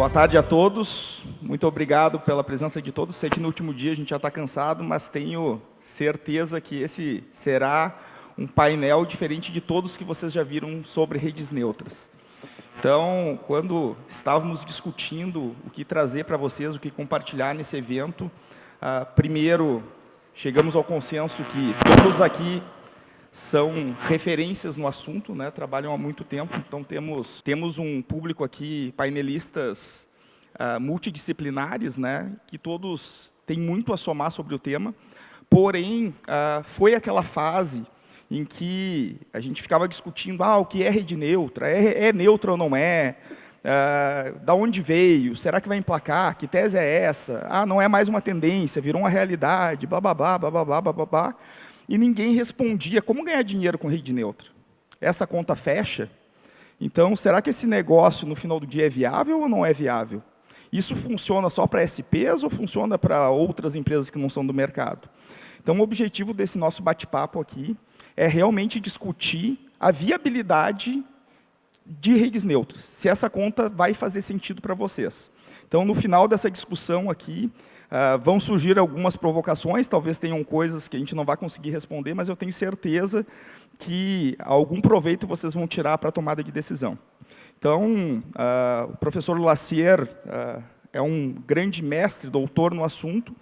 Boa tarde a todos. Muito obrigado pela presença de todos. Sei que no último dia a gente já está cansado, mas tenho certeza que esse será um painel diferente de todos que vocês já viram sobre redes neutras. Então, quando estávamos discutindo o que trazer para vocês, o que compartilhar nesse evento, primeiro, chegamos ao consenso que todos aqui são referências no assunto, né? Trabalham há muito tempo, então temos um público aqui, painelistas multidisciplinares, né? Que todos têm muito a somar sobre o tema, porém, foi aquela fase em que a gente ficava discutindo o que é rede neutra, é neutra ou não é, da onde veio, será que vai emplacar, que tese é essa, não é mais uma tendência, virou uma realidade, blá, blá, blá, blá, blá, blá, blá, blá, blá. E ninguém respondia como ganhar dinheiro com rede neutra. Essa conta fecha? Então, será que esse negócio, no final do dia, é viável ou não é viável? Isso funciona só para SPs ou funciona para outras empresas que não são do mercado? Então, o objetivo desse nosso bate-papo aqui é realmente discutir a viabilidade de redes neutras, se essa conta vai fazer sentido para vocês. Então, no final dessa discussão aqui, vão surgir algumas provocações, talvez tenham coisas que a gente não vai conseguir responder, mas eu tenho certeza que algum proveito vocês vão tirar para a tomada de decisão. Então, o professor Lassier é um grande mestre, doutor no assunto.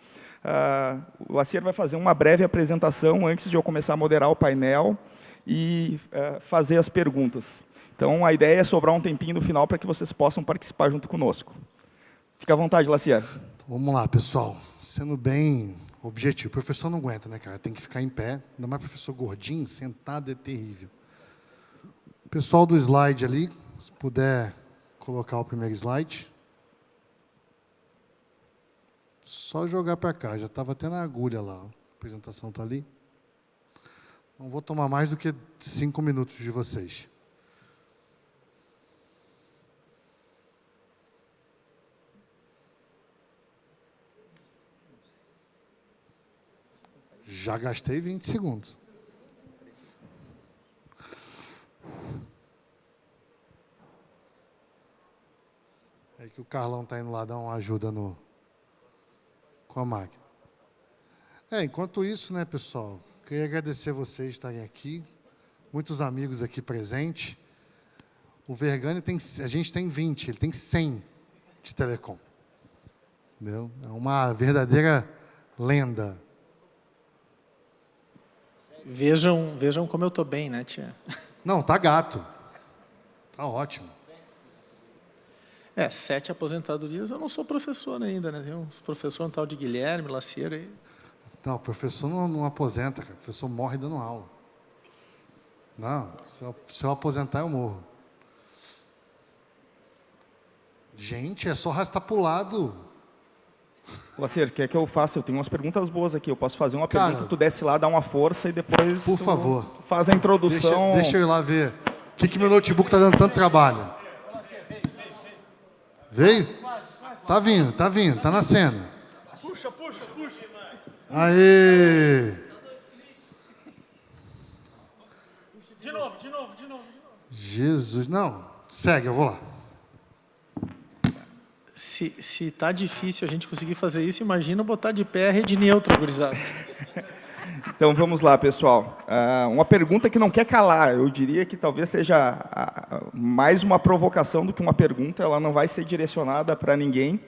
O Lassier vai fazer uma breve apresentação antes de eu começar a moderar o painel e fazer as perguntas. Então, a ideia é sobrar um tempinho no final para que vocês possam participar junto conosco. Fica à vontade, Lassier. Vamos lá, pessoal. Sendo bem objetivo. O professor não aguenta, né, cara? Tem que ficar em pé. Ainda mais professor gordinho, sentado é terrível. Pessoal do slide ali, se puder colocar o primeiro slide. Só jogar para cá. Já estava até na agulha lá. A apresentação está ali. Não vou tomar mais do que 5 minutos de vocês. Já gastei 20 segundos. É que o Carlão está indo lá dar uma ajuda com a máquina. Enquanto isso, né, pessoal, queria agradecer vocês estarem aqui, muitos amigos aqui presentes. O Vergani a gente tem 20, ele tem 100 de telecom. Entendeu? É uma verdadeira lenda. Vejam como eu estou bem, né, tia? Não, tá gato. Tá ótimo. 7 aposentadorias, eu não sou professor ainda, né? Tem um professor, um tal de Guilherme Lassier aí. Não, o professor não aposenta, cara. O professor morre dando aula. Não, se eu aposentar, eu morro. Gente, é só arrastar pro lado. Lassier, quer que eu faça? Eu tenho umas perguntas boas aqui. Eu posso fazer uma pergunta, tu desce lá, dá uma força e depois por favor, faz a introdução. Deixa eu ir lá ver. Por que meu notebook está dando tanto trabalho? Veio? Tá vindo, tá nascendo. Puxa. Aê! De novo. Jesus, não. Segue, eu vou lá. Se tá difícil a gente conseguir fazer isso, imagina botar de pé a rede neutra, gurizada. Então, vamos lá, pessoal. Uma pergunta que não quer calar. Eu diria que talvez seja mais uma provocação do que uma pergunta. Ela não vai ser direcionada para ninguém,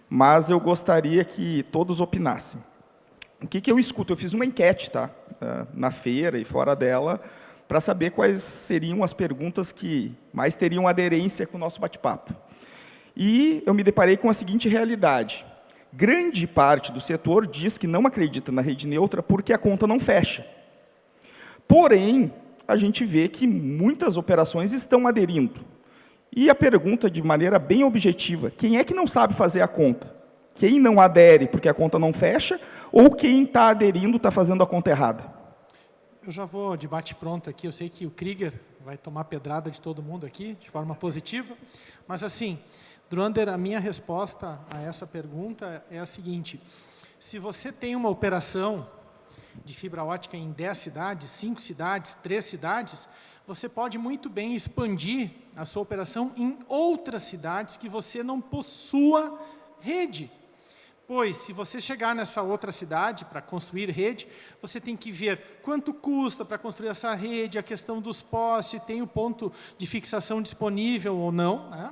mas eu gostaria que todos opinassem. O que eu escuto? Eu fiz uma enquete, tá? Na feira e fora dela, para saber quais seriam as perguntas que mais teriam aderência com o nosso bate-papo. E eu me deparei com a seguinte realidade. Grande parte do setor diz que não acredita na rede neutra porque a conta não fecha. Porém, a gente vê que muitas operações estão aderindo. E a pergunta, de maneira bem objetiva, quem é que não sabe fazer a conta? Quem não adere porque a conta não fecha ou quem está aderindo está fazendo a conta errada? Eu já vou de bate-pronto aqui. Eu sei que o Krieger vai tomar pedrada de todo mundo aqui, de forma positiva. Mas, assim, Druander, a minha resposta a essa pergunta é a seguinte. Se você tem uma operação de fibra ótica em 10 cidades, 5 cidades, 3 cidades, você pode muito bem expandir a sua operação em outras cidades que você não possua rede. Pois, se você chegar nessa outra cidade para construir rede, você tem que ver quanto custa para construir essa rede, a questão dos postes, tem o ponto de fixação disponível ou não, né?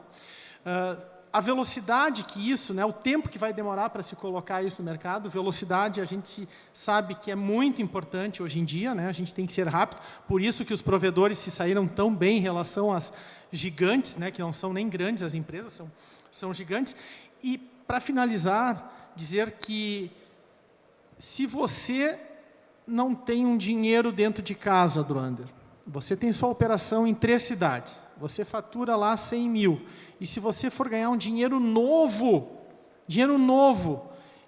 A velocidade que isso, né, o tempo que vai demorar para se colocar isso no mercado, velocidade a gente sabe que é muito importante hoje em dia, né, a gente tem que ser rápido, por isso que os provedores se saíram tão bem em relação às gigantes, né, que não são nem grandes as empresas, são gigantes. E, para finalizar, dizer que se você não tem um dinheiro dentro de casa, Druander, você tem sua operação em 3 cidades, você fatura lá 100 mil, e se você for ganhar um dinheiro novo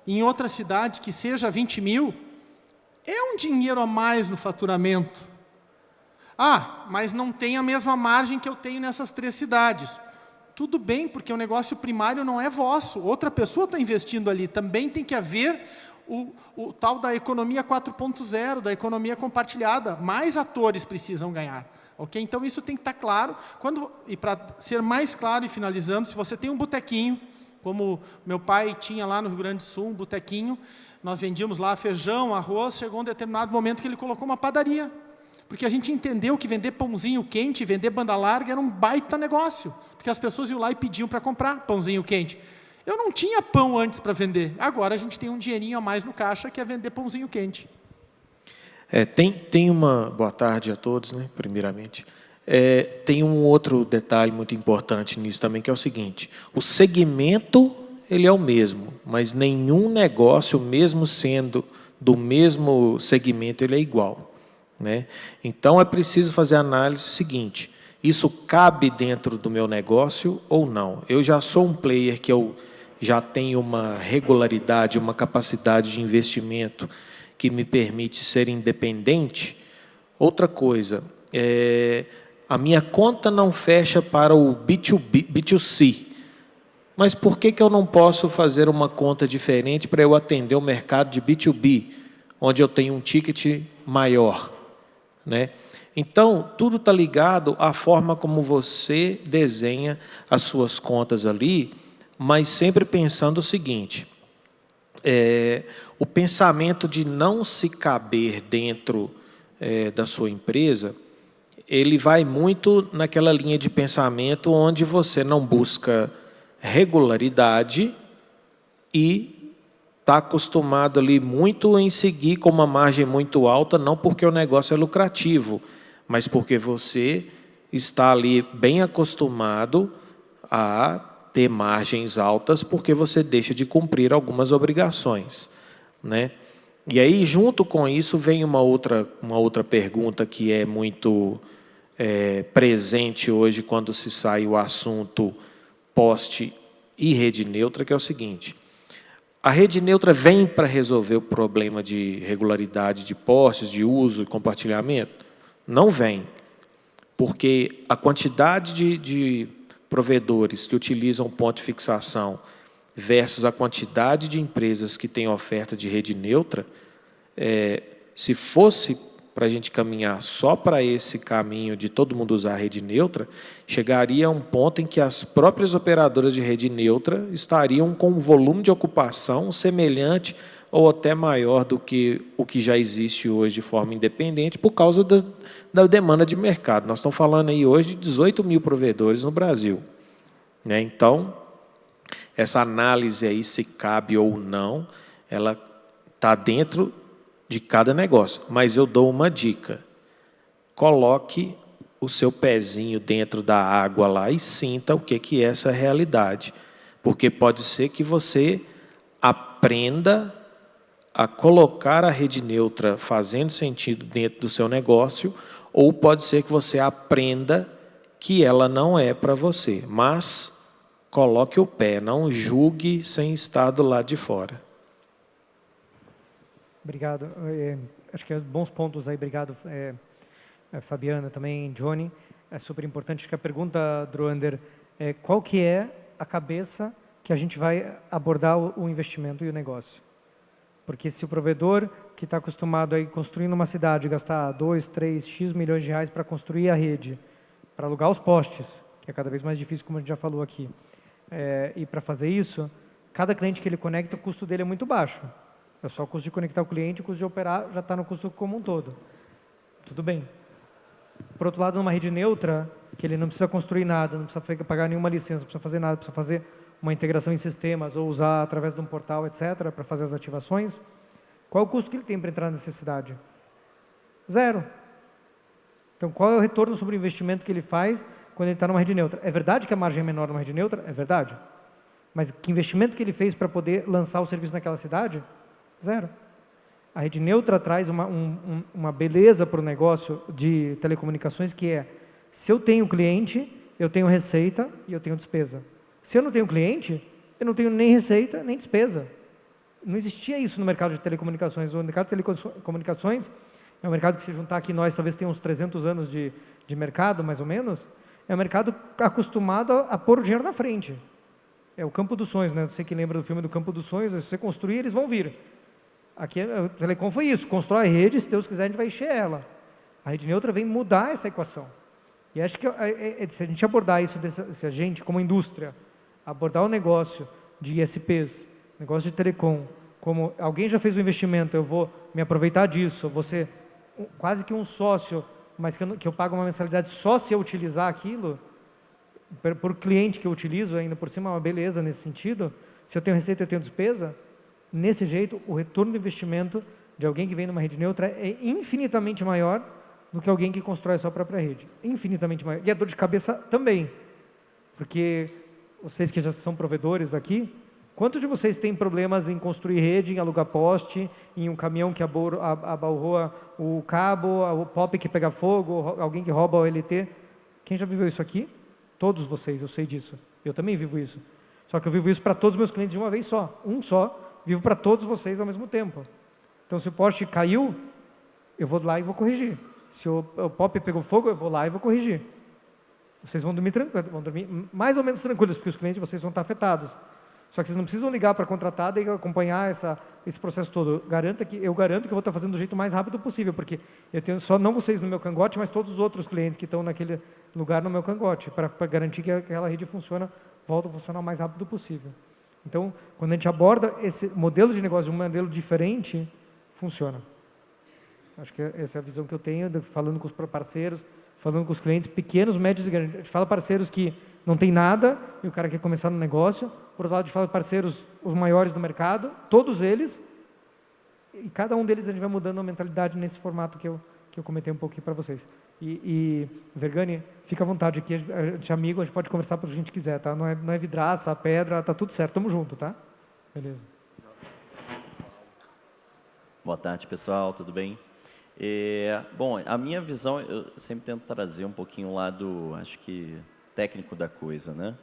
em outra cidade que seja 20 mil, é um dinheiro a mais no faturamento. Ah, mas não tem a mesma margem que eu tenho nessas 3 cidades. Tudo bem, porque o negócio primário não é vosso, outra pessoa está investindo ali. Também tem que haver o tal da economia 4.0, da economia compartilhada. Mais atores precisam ganhar. Okay? Então, isso tem que estar claro. E para ser mais claro e finalizando, se você tem um botequinho, como meu pai tinha lá no Rio Grande do Sul, um botequinho, nós vendíamos lá feijão, arroz, chegou um determinado momento que ele colocou uma padaria. Porque a gente entendeu que vender pãozinho quente, vender banda larga era um baita negócio. Porque as pessoas iam lá e pediam para comprar pãozinho quente. Eu não tinha pão antes para vender. Agora a gente tem um dinheirinho a mais no caixa que é vender pãozinho quente. Tem uma... Boa tarde a todos, né, primeiramente. Tem um outro detalhe muito importante nisso também, que é o seguinte. O segmento, ele é o mesmo, mas nenhum negócio, mesmo sendo do mesmo segmento, ele é igual, né? Então, é preciso fazer a análise seguinte. Isso cabe dentro do meu negócio ou não? Eu já sou um player que eu já tenho uma regularidade, uma capacidade de investimento que me permite ser independente. Outra coisa, a minha conta não fecha para o B2C. Mas por que eu não posso fazer uma conta diferente para eu atender o mercado de B2B, onde eu tenho um ticket maior, né? Então, tudo está ligado à forma como você desenha as suas contas ali, mas sempre pensando o seguinte, o pensamento de não se caber dentro da sua empresa, ele vai muito naquela linha de pensamento onde você não busca regularidade e está acostumado ali muito em seguir com uma margem muito alta, não porque o negócio é lucrativo, mas porque você está ali bem acostumado a ter margens altas, porque você deixa de cumprir algumas obrigações, né? E aí, junto com isso, vem uma outra pergunta que é muito presente hoje quando se sai o assunto poste e rede neutra, que é o seguinte: a rede neutra vem para resolver o problema de regularidade de postes, de uso e compartilhamento? Não vem, porque a quantidade de provedores que utilizam ponto de fixação versus a quantidade de empresas que têm oferta de rede neutra, se fosse para a gente caminhar só para esse caminho de todo mundo usar a rede neutra, chegaria a um ponto em que as próprias operadoras de rede neutra estariam com um volume de ocupação semelhante ou até maior do que o que já existe hoje de forma independente, por causa da demanda de mercado. Nós estamos falando aí hoje de 18 mil provedores no Brasil, né? Então, essa análise aí, se cabe ou não, ela está dentro de cada negócio. Mas eu dou uma dica: coloque o seu pezinho dentro da água lá e sinta o que é essa realidade. Porque pode ser que você aprenda a colocar a rede neutra fazendo sentido dentro do seu negócio, ou pode ser que você aprenda que ela não é para você. Mas coloque o pé, não julgue sem estar do lado de fora. Obrigado. Acho que bons pontos aí. Obrigado, Fabiana, também, Johnny. É super importante. Acho que a pergunta, Druander, é qual que é a cabeça que a gente vai abordar o investimento e o negócio? Porque se o provedor que está acostumado a ir construir numa cidade, gastar 2, 3, X milhões de reais para construir a rede, para alugar os postes, que é cada vez mais difícil, como a gente já falou aqui, e para fazer isso, cada cliente que ele conecta, o custo dele é muito baixo. É só o custo de conectar o cliente, o custo de operar já está no custo como um todo. Tudo bem. Por outro lado, numa rede neutra, que ele não precisa construir nada, não precisa pagar nenhuma licença, não precisa fazer nada, precisa fazer uma integração em sistemas ou usar através de um portal, etc., para fazer as ativações, qual é o custo que ele tem para entrar nessa cidade? Zero. Então, qual é o retorno sobre o investimento que ele faz quando ele está numa rede neutra? É verdade que a margem é menor numa rede neutra? É verdade. Mas que investimento que ele fez para poder lançar o serviço naquela cidade? Zero. A rede neutra traz uma beleza para o negócio de telecomunicações, que é, se eu tenho cliente, eu tenho receita e eu tenho despesa. Se eu não tenho cliente, eu não tenho nem receita, nem despesa. Não existia isso no mercado de telecomunicações. O mercado de telecomunicações é um mercado que, se juntar aqui nós, talvez tenha uns 300 anos de mercado, mais ou menos. É um mercado acostumado a pôr o dinheiro na frente. É o campo dos sonhos, né? Você que lembra do filme do Campo dos Sonhos, se você construir, eles vão vir. Aqui, o Telecom foi isso, constrói a rede, se Deus quiser, a gente vai encher ela. A rede neutra vem mudar essa equação. E acho que se a gente abordar isso, se a gente, como indústria, abordar o negócio de ISPs, negócio de telecom, como alguém já fez um investimento, eu vou me aproveitar disso, eu vou ser quase que um sócio, mas que eu pago uma mensalidade só se eu utilizar aquilo, por cliente que eu utilizo, ainda por cima é uma beleza nesse sentido, se eu tenho receita, eu tenho despesa, nesse jeito, o retorno do investimento de alguém que vem numa rede neutra é infinitamente maior do que alguém que constrói a sua própria rede. Infinitamente maior. E a dor de cabeça também. Porque vocês que já são provedores aqui, quantos de vocês têm problemas em construir rede, em alugar poste, em um caminhão que abalroa o cabo, o POP que pega fogo, alguém que rouba o OLT? Quem já viveu isso aqui? Todos vocês, eu sei disso. Eu também vivo isso. Só que eu vivo isso para todos os meus clientes de uma vez só. Um só. Vivo para todos vocês ao mesmo tempo. Então, se o poste caiu, eu vou lá e vou corrigir. Se o POP pegou fogo, eu vou lá e vou corrigir. Vocês vão dormir mais ou menos tranquilos, porque os clientes de vocês vão estar afetados. Só que vocês não precisam ligar para a contratada e acompanhar esse processo todo. Eu garanto que eu vou estar fazendo do jeito mais rápido possível, porque eu tenho só não vocês no meu cangote, mas todos os outros clientes que estão naquele lugar no meu cangote, para garantir que aquela rede volta a funcionar o mais rápido possível. Então, quando a gente aborda esse modelo de negócio, um modelo diferente, funciona. Acho que essa é a visão que eu tenho, falando com os parceiros, falando com os clientes pequenos, médios e grandes. A gente fala parceiros que não tem nada e o cara quer começar no negócio. Por outro lado, a gente fala parceiros, os maiores do mercado, todos eles, e cada um deles a gente vai mudando a mentalidade nesse formato que eu comentei um pouquinho para vocês. E Vergani, fica à vontade aqui, a gente é amigo, a gente pode conversar para o que a gente quiser, tá? Não é vidraça, pedra, tá tudo certo, tamo junto, tá? Beleza. Boa tarde, pessoal, tudo bem? Bom, a minha visão, eu sempre tento trazer um pouquinho o lado, acho que, técnico da coisa, né?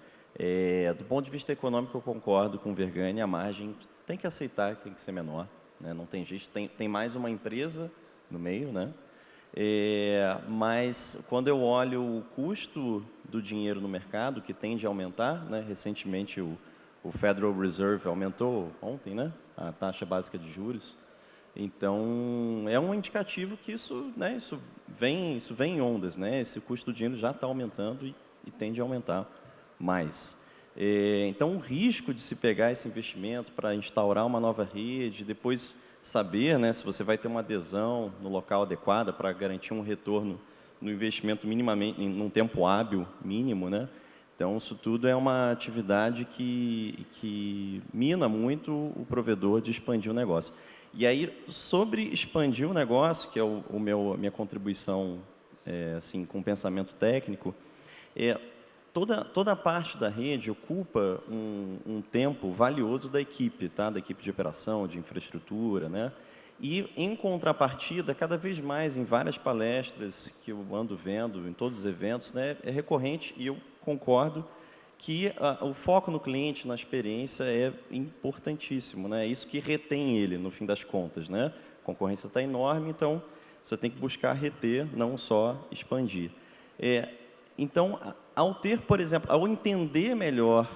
Do ponto de vista econômico, eu concordo com o Vergani, a margem tem que aceitar, tem que ser menor, né? Não tem jeito, tem mais uma empresa no meio, né? Mas quando eu olho o custo do dinheiro no mercado, que tende a aumentar, né? Recentemente o Federal Reserve aumentou ontem, né? A taxa básica de juros. Então, é um indicativo que isso vem em ondas, né? Esse custo do dinheiro já está aumentando e tende a aumentar mais. Então, o risco de se pegar esse investimento para instaurar uma nova rede, depois saber, né, se você vai ter uma adesão no local adequado para garantir um retorno no investimento minimamente, num tempo hábil mínimo, né? Então, isso tudo é uma atividade que mina muito o provedor de expandir o negócio. E aí, sobre expandir o negócio, que é a minha contribuição assim, com pensamento técnico, toda a parte da rede ocupa um tempo valioso da equipe, tá? Da equipe de operação, de infraestrutura, né? E, em contrapartida, cada vez mais, em várias palestras que eu ando vendo, em todos os eventos, né, é recorrente, e eu concordo, que o foco no cliente, na experiência, é importantíssimo, né? É isso que retém ele, no fim das contas, né? A concorrência está enorme, então você tem que buscar reter, não só expandir. Então, ao ter, por exemplo, ao entender melhor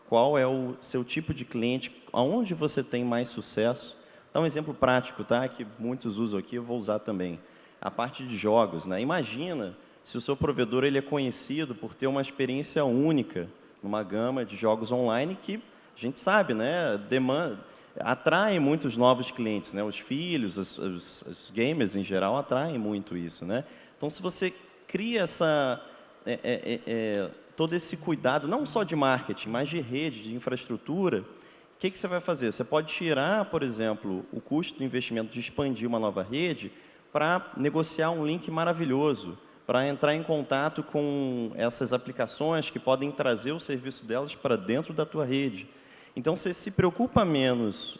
qual é o seu tipo de cliente, aonde você tem mais sucesso, dar um exemplo prático, tá? Que muitos usam aqui, eu vou usar também. A parte de jogos, né? Imagina se o seu provedor ele é conhecido por ter uma experiência única numa gama de jogos online que a gente sabe, né? Atrai muitos novos clientes, né? Os filhos, os gamers em geral atraem muito isso, né? Então, se você cria todo esse cuidado, não só de marketing, mas de rede, de infraestrutura, o que você vai fazer? Você pode tirar, por exemplo, o custo do investimento de expandir uma nova rede para negociar um link maravilhoso, para entrar em contato com essas aplicações que podem trazer o serviço delas para dentro da tua rede. Então, você se preocupa menos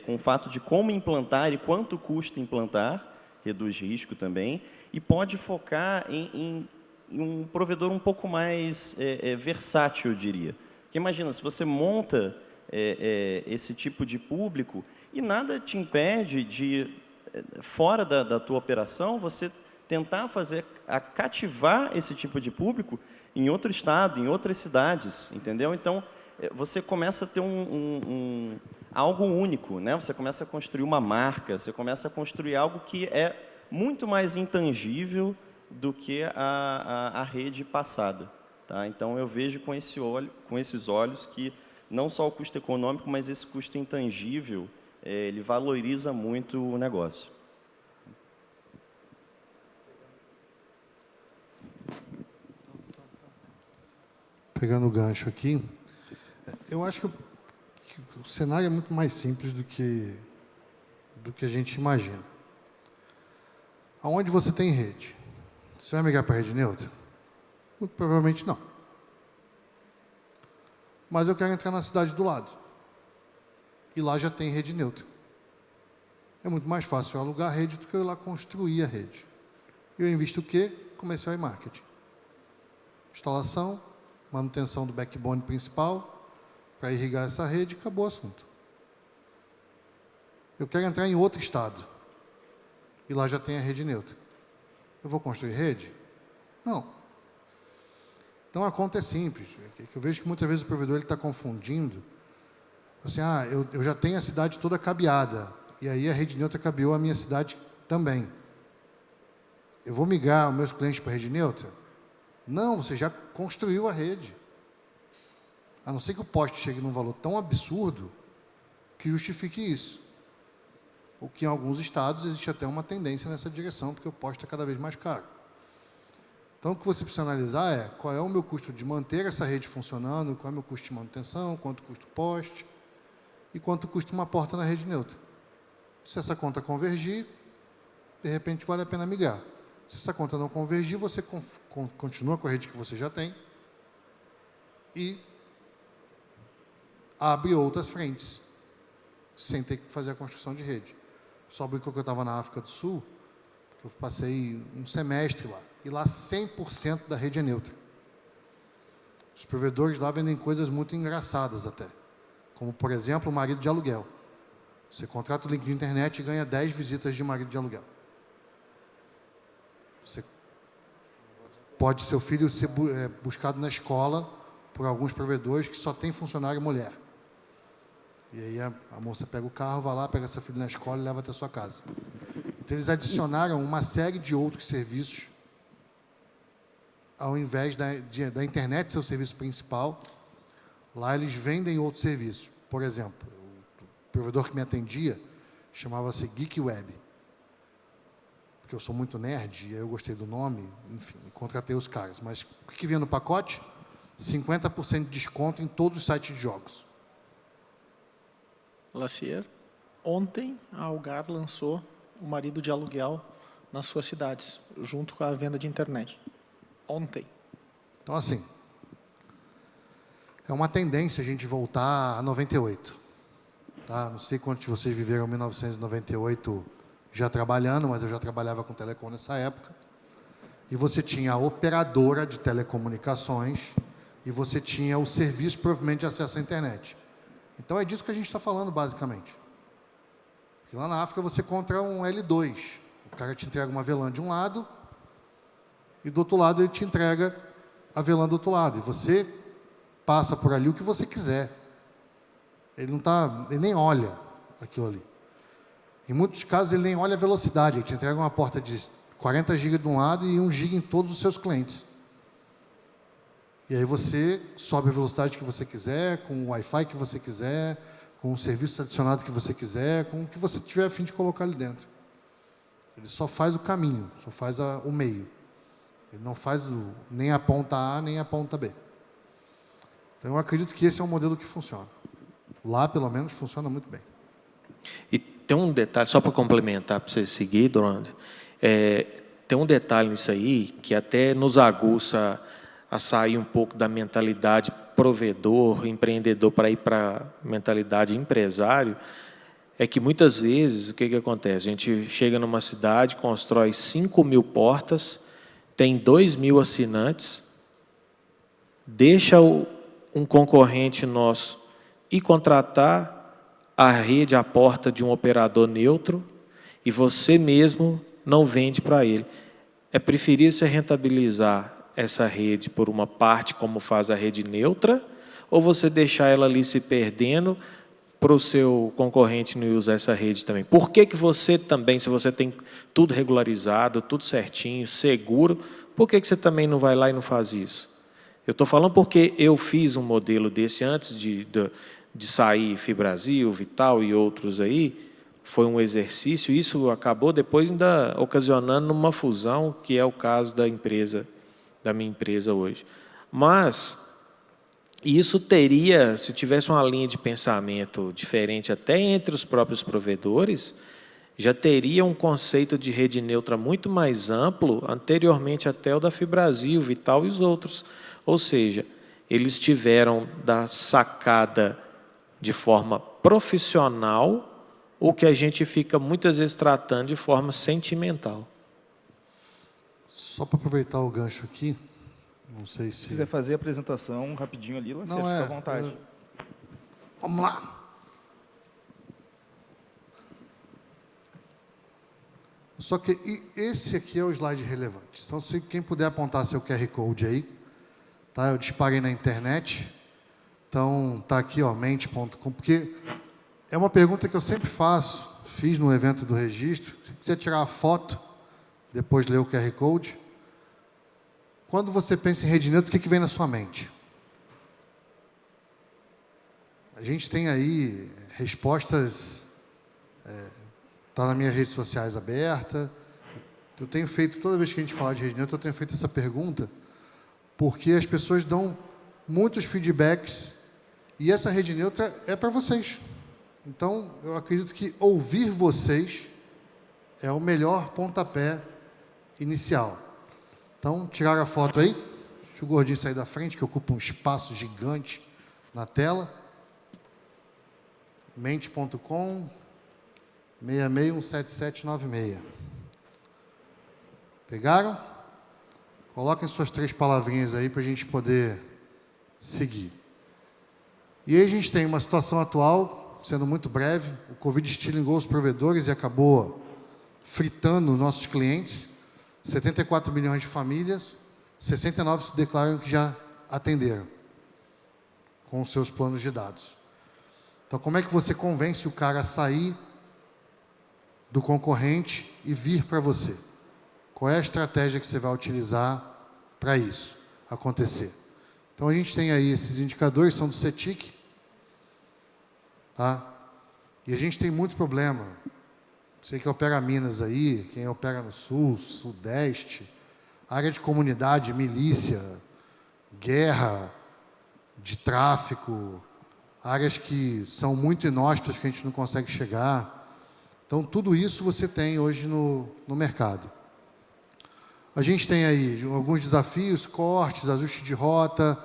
com o fato de como implantar e quanto custa implantar, reduz risco também, e pode focar em um provedor um pouco mais versátil, eu diria. Porque imagina, se você monta esse tipo de público e nada te impede de, fora da tua operação, você tentar cativar esse tipo de público em outro estado, em outras cidades, entendeu? Então, você começa a ter algo único, né? Você começa a construir uma marca, você começa a construir algo que é muito mais intangível do que a rede passada, tá? Então, eu vejo com esses olhos que não só o custo econômico, mas esse custo intangível, ele valoriza muito o negócio. Pegando o gancho aqui, eu acho que o cenário é muito mais simples do que a gente imagina. Aonde você tem rede, você vai migrar para a rede neutra? Muito provavelmente não. Mas eu quero entrar na cidade do lado. E lá já tem rede neutra. É muito mais fácil eu alugar a rede do que eu ir lá construir a rede. Eu invisto o quê? Comercial e marketing. Instalação, manutenção do backbone principal, para irrigar essa rede, acabou o assunto. Eu quero entrar em outro estado. E lá já tem a rede neutra. Eu vou construir rede? Não. Então a conta é simples. Eu vejo que muitas vezes o provedor está confundindo. Assim, eu já tenho a cidade toda cabeada. E aí a rede neutra cabeou a minha cidade também. Eu vou migrar os meus clientes para a rede neutra? Não, você já construiu a rede. A não ser que o poste chegue num valor tão absurdo que justifique isso. O que em alguns estados existe até uma tendência nessa direção, porque o poste é cada vez mais caro. Então, o que você precisa analisar é qual é o meu custo de manter essa rede funcionando, qual é o meu custo de manutenção, quanto custa o poste e quanto custa uma porta na rede neutra. Se essa conta convergir, de repente vale a pena migrar. Se essa conta não convergir, você continua com a rede que você já tem e abre outras frentes, sem ter que fazer a construção de rede. Só brincou que eu estava na África do Sul, eu passei um semestre lá, e lá 100% da rede é neutra. Os provedores lá vendem coisas muito engraçadas até, como, por exemplo, o marido de aluguel. Você contrata o link de internet e ganha 10 visitas de marido de aluguel. Seu filho ser buscado na escola por alguns provedores que só tem funcionário mulher. E aí a moça pega o carro, vai lá, pega seu filho na escola e leva até a sua casa. Então, eles adicionaram uma série de outros serviços, ao invés da internet ser o serviço principal, lá eles vendem outros serviços. Por exemplo, o provedor que me atendia chamava-se Geek Web, porque eu sou muito nerd, e aí eu gostei do nome, enfim, contratei os caras. Mas o que vinha no pacote? 50% de desconto em todos os sites de jogos. Lacier, ontem a Algar lançou o marido de aluguel nas suas cidades, junto com a venda de internet. Ontem. Então, assim, é uma tendência a gente voltar a 98. Tá? Não sei quantos de vocês viveram em 1998 já trabalhando, mas eu já trabalhava com telecom nessa época. E você tinha a operadora de telecomunicações e você tinha o serviço, provavelmente, de acesso à internet. Então, é disso que a gente está falando, basicamente. Porque lá na África você compra um L2. O cara te entrega uma VLAN de um lado e do outro lado ele te entrega a VLAN do outro lado. E você passa por ali o que você quiser. Ele nem olha aquilo ali. Em muitos casos, ele nem olha a velocidade. Ele te entrega uma porta de 40 GB de um lado e 1 GB em todos os seus clientes. E aí você sobe a velocidade que você quiser, com o Wi-Fi que você quiser, com o serviço adicionado que você quiser, com o que você tiver a fim de colocar ali dentro. Ele só faz o caminho, só faz o meio. Ele não faz nem a ponta A, nem a ponta B. Então, eu acredito que esse é um modelo que funciona. Lá, pelo menos, funciona muito bem. E tem um detalhe, só para complementar, para você seguir, Dorando, tem um detalhe nisso aí que até nos aguça a sair um pouco da mentalidade provedor, empreendedor, para ir para a mentalidade empresário, é que muitas vezes, o que acontece? A gente chega numa cidade, constrói 5.000 portas, tem 2.000 assinantes, deixa um concorrente nosso ir contratar a rede, a porta de um operador neutro, e você mesmo não vende para ele. É preferível você rentabilizar essa rede por uma parte, como faz a rede neutra, ou você deixar ela ali se perdendo para o seu concorrente não usar essa rede também? Por que você também, se você tem tudo regularizado, tudo certinho, seguro, por que você também não vai lá e não faz isso? Eu estou falando porque eu fiz um modelo desse antes de sair Fibrasil, Vital e outros aí. Foi um exercício, isso acabou depois ainda ocasionando uma fusão, que é o caso da minha empresa hoje. Mas isso teria, se tivesse uma linha de pensamento diferente até entre os próprios provedores, já teria um conceito de rede neutra muito mais amplo, anteriormente até o da Fibrasil, Vital e os outros. Ou seja, eles tiveram da sacada de forma profissional o que a gente fica muitas vezes tratando de forma sentimental. Só para aproveitar o gancho aqui, não sei se... Se quiser fazer a apresentação rapidinho ali, você fica à vontade. Vamos lá. Só que esse aqui é o slide relevante. Então, se quem puder apontar seu QR Code aí, tá? Eu disparei na internet. Então, tá aqui, ó, mente.com, porque é uma pergunta que eu sempre faço, fiz no evento do registro. Se quiser tirar a foto, depois ler o QR Code. Quando você pensa em rede neutra, o que vem na sua mente? A gente tem aí respostas, está nas minhas redes sociais aberta. Eu tenho feito, toda vez que a gente fala de rede neutra, eu tenho feito essa pergunta, porque as pessoas dão muitos feedbacks e essa rede neutra é para vocês. Então, eu acredito que ouvir vocês é o melhor pontapé inicial. Então, tiraram a foto aí. Deixa o gordinho sair da frente, que ocupa um espaço gigante na tela. Mente.com 667796. Pegaram? Coloquem suas 3 palavrinhas aí para a gente poder seguir. E aí a gente tem uma situação atual, sendo muito breve, o Covid estilingou os provedores e acabou fritando nossos clientes. 74 milhões de famílias, 69 se declaram que já atenderam com os seus planos de dados. Então, como é que você convence o cara a sair do concorrente e vir para você? Qual é a estratégia que você vai utilizar para isso acontecer? Então, a gente tem aí esses indicadores, são do CETIC, tá? E a gente tem muito problema. Você que opera Minas aí, quem opera no Sul, Sudeste, área de comunidade, milícia, guerra, de tráfico, áreas que são muito inóspitas, que a gente não consegue chegar. Então, tudo isso você tem hoje no mercado. A gente tem aí alguns desafios, cortes, ajuste de rota,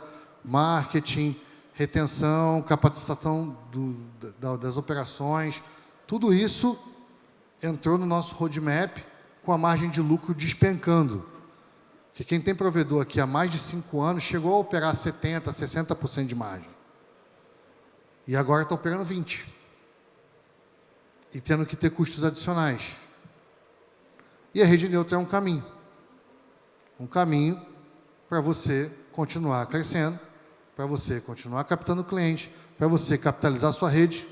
marketing, retenção, capacitação das operações. Tudo isso entrou no nosso roadmap com a margem de lucro despencando. Porque quem tem provedor aqui há mais de 5 anos chegou a operar 70%, 60% de margem. E agora está operando 20%. E tendo que ter custos adicionais. E a rede neutra é um caminho. Um caminho para você continuar crescendo, para você continuar captando cliente, para você capitalizar a sua rede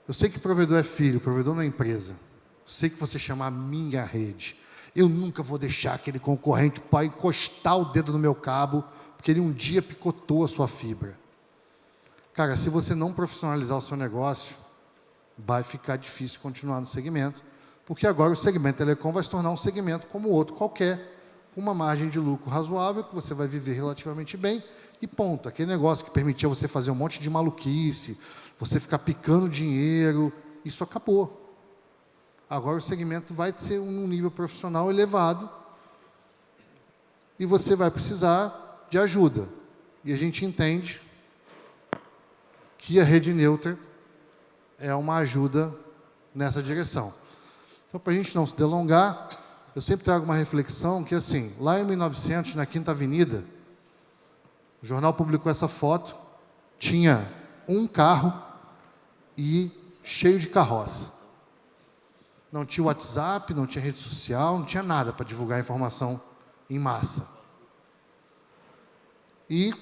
Eu sei que provedor é filho, provedor não é empresa. Eu sei que você chama a minha rede. Eu nunca vou deixar aquele concorrente para encostar o dedo no meu cabo, porque ele um dia picotou a sua fibra. Cara, se você não profissionalizar o seu negócio, vai ficar difícil continuar no segmento, porque agora o segmento telecom vai se tornar um segmento como outro qualquer, com uma margem de lucro razoável, que você vai viver relativamente bem, e ponto. Aquele negócio que permitia você fazer um monte de maluquice, você ficar picando dinheiro, isso acabou. Agora o segmento vai ser um nível profissional elevado e você vai precisar de ajuda. E a gente entende que a rede neutra é uma ajuda nessa direção. Então, para a gente não se delongar, eu sempre trago uma reflexão que, assim, lá em 1900, na Quinta Avenida, o jornal publicou essa foto, tinha um carro e cheio de carroça. Não tinha WhatsApp, não tinha rede social, não tinha nada para divulgar informação em massa. E,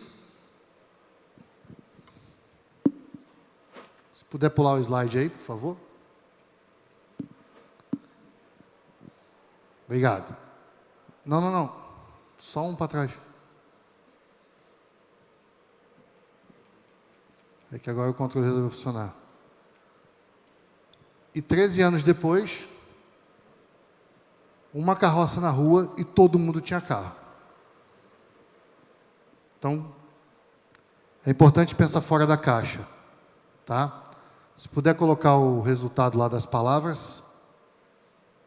se puder pular o slide aí, por favor. Obrigado. Não. Só um para trás. É que agora o controle resolveu funcionar. E 13 anos depois, uma carroça na rua e todo mundo tinha carro. Então, é importante pensar fora da caixa. Tá? Se puder colocar o resultado lá das palavras,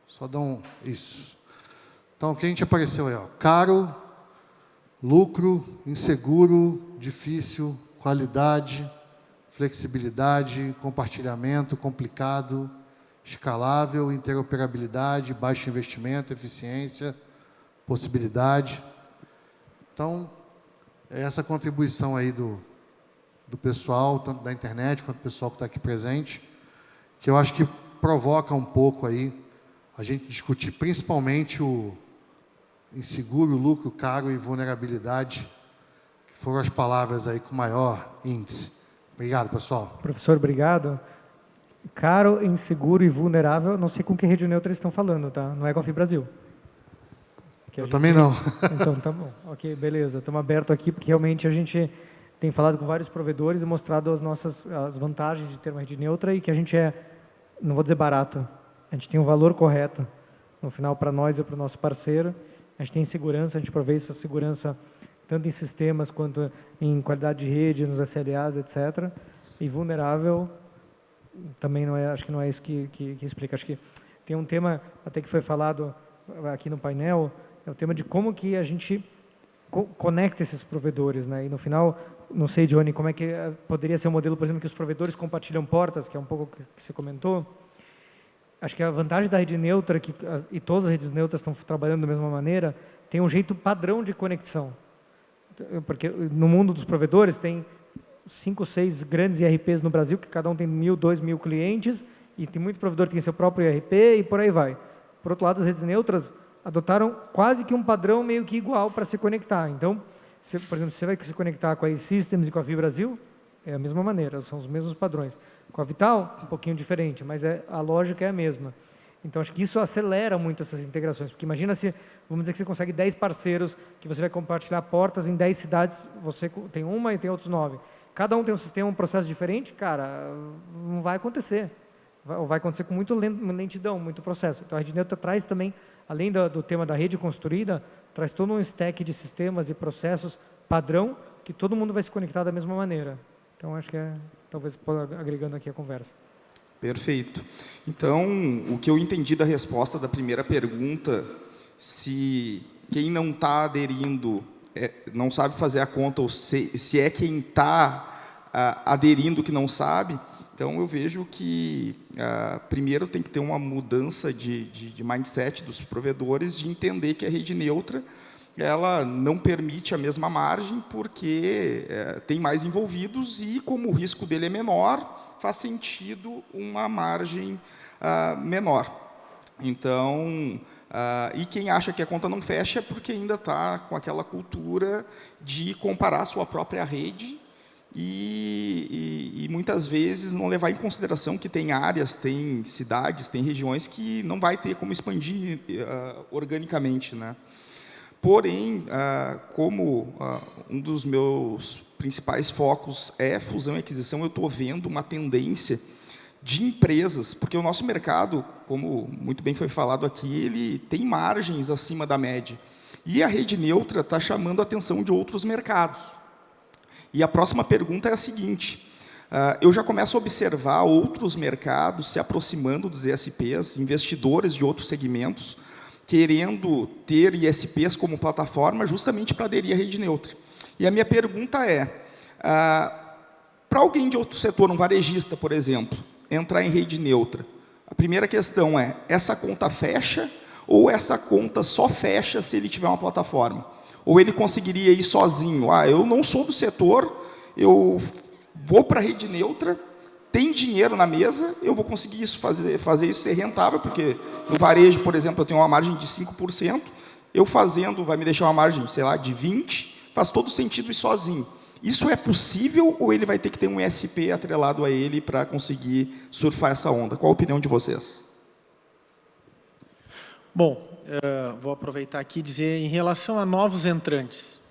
só dá um... Isso. Então, o que a gente apareceu aí? Ó, caro, lucro, inseguro, difícil, qualidade, flexibilidade, compartilhamento, complicado, escalável, interoperabilidade, baixo investimento, eficiência, possibilidade. Então, é essa contribuição aí do pessoal, tanto da internet quanto do pessoal que está aqui presente, que eu acho que provoca um pouco aí a gente discutir principalmente o inseguro, lucro, caro e vulnerabilidade, que foram as palavras aí com maior índice. Obrigado, pessoal. Professor, obrigado. Caro, inseguro e vulnerável, não sei com que rede neutra eles estão falando, tá? Não é com a Brasil. Eu também não. Então, tá bom. Ok, beleza. Estamos abertos aqui, porque realmente a gente tem falado com vários provedores e mostrado as vantagens de ter uma rede neutra e que a gente não vou dizer barato, a gente tem um valor correto, no final, para nós e para o nosso parceiro. A gente tem segurança, a gente provê essa segurança tanto em sistemas quanto em qualidade de rede, nos SLAs, etc. E vulnerável também não é, acho que não é isso que explica. Acho que tem um tema até que foi falado aqui no painel, é o tema de como que a gente conecta esses provedores, né? E no final, não sei, Johnny, como é que poderia ser um modelo, por exemplo, que os provedores compartilham portas, que é um pouco o que você comentou. Acho que a vantagem da rede neutra, e todas as redes neutras estão trabalhando da mesma maneira, tem um jeito padrão de conexão. Porque no mundo dos provedores tem 5, 6 grandes IRPs no Brasil, que cada um tem 1.000, 2.000 clientes, e tem muito provedor que tem seu próprio IRP, e por aí vai. Por outro lado, as redes neutras adotaram quase que um padrão meio que igual para se conectar. Então, por exemplo, você vai se conectar com a E-Systems e com a Brasil, é a mesma maneira, são os mesmos padrões. Com a Vital, um pouquinho diferente, mas a lógica é a mesma. Então, acho que isso acelera muito essas integrações, porque imagina se, vamos dizer que você consegue 10 parceiros, que você vai compartilhar portas em 10 cidades, você tem uma e tem outros 9. Cada um tem um sistema, um processo diferente, cara, não vai acontecer. Vai acontecer com muito lentidão, muito processo. Então, a rede neutra traz também, além do tema da rede construída, traz todo um stack de sistemas e processos padrão, que todo mundo vai se conectar da mesma maneira. Então, acho que talvez agregando aqui a conversa. Perfeito. Então, o que eu entendi da resposta da primeira pergunta, se quem não está aderindo não sabe fazer a conta, ou se é quem está aderindo que não sabe, então eu vejo que primeiro tem que ter uma mudança de mindset dos provedores, de entender que a rede neutra ela não permite a mesma margem porque tem mais envolvidos e, como o risco dele é menor, faz sentido uma margem menor. Então, e quem acha que a conta não fecha é porque ainda está com aquela cultura de comparar a sua própria rede e muitas vezes não levar em consideração que tem áreas, tem cidades, tem regiões que não vai ter como expandir organicamente, né? Porém, como um dos meus principais focos é fusão e aquisição, eu estou vendo uma tendência de empresas, porque o nosso mercado, como muito bem foi falado aqui, ele tem margens acima da média. E a rede neutra está chamando a atenção de outros mercados. E a próxima pergunta é a seguinte: eu já começo a observar outros mercados se aproximando dos ISPs, investidores de outros segmentos, querendo ter ISPs como plataforma justamente para aderir à rede neutra. E a minha pergunta é, para alguém de outro setor, um varejista, por exemplo, entrar em rede neutra, a primeira questão é, essa conta fecha ou essa conta só fecha se ele tiver uma plataforma? Ou ele conseguiria ir sozinho? Eu não sou do setor, eu vou para a rede neutra, tem dinheiro na mesa, eu vou conseguir isso, fazer isso ser rentável, porque no varejo, por exemplo, eu tenho uma margem de 5%, eu fazendo vai me deixar uma margem, sei lá, de 20%, faz todo sentido ir sozinho. Isso é possível ou ele vai ter que ter um ISP atrelado a ele para conseguir surfar essa onda? Qual a opinião de vocês? Bom, vou aproveitar aqui e dizer, em relação a novos entrantes,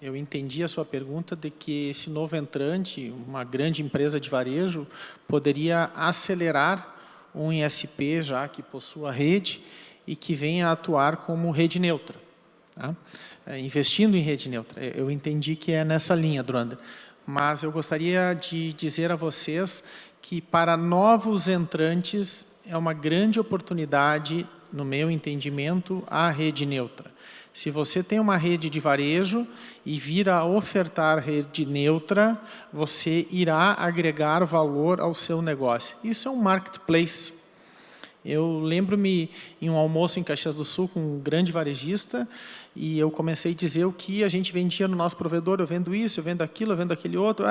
eu entendi a sua pergunta de que esse novo entrante, uma grande empresa de varejo, poderia acelerar um ISP já que possua rede e que venha a atuar como rede neutra, tá? Investindo em rede neutra. Eu entendi que é nessa linha, Druander. Mas eu gostaria de dizer a vocês que para novos entrantes é uma grande oportunidade, no meu entendimento, a rede neutra. Se você tem uma rede de varejo e vir a ofertar rede neutra, você irá agregar valor ao seu negócio. Isso é um marketplace. Eu lembro-me em um almoço em Caxias do Sul com um grande varejista e eu comecei a dizer o que a gente vendia no nosso provedor. Eu vendo isso, eu vendo aquilo, eu vendo aquele outro.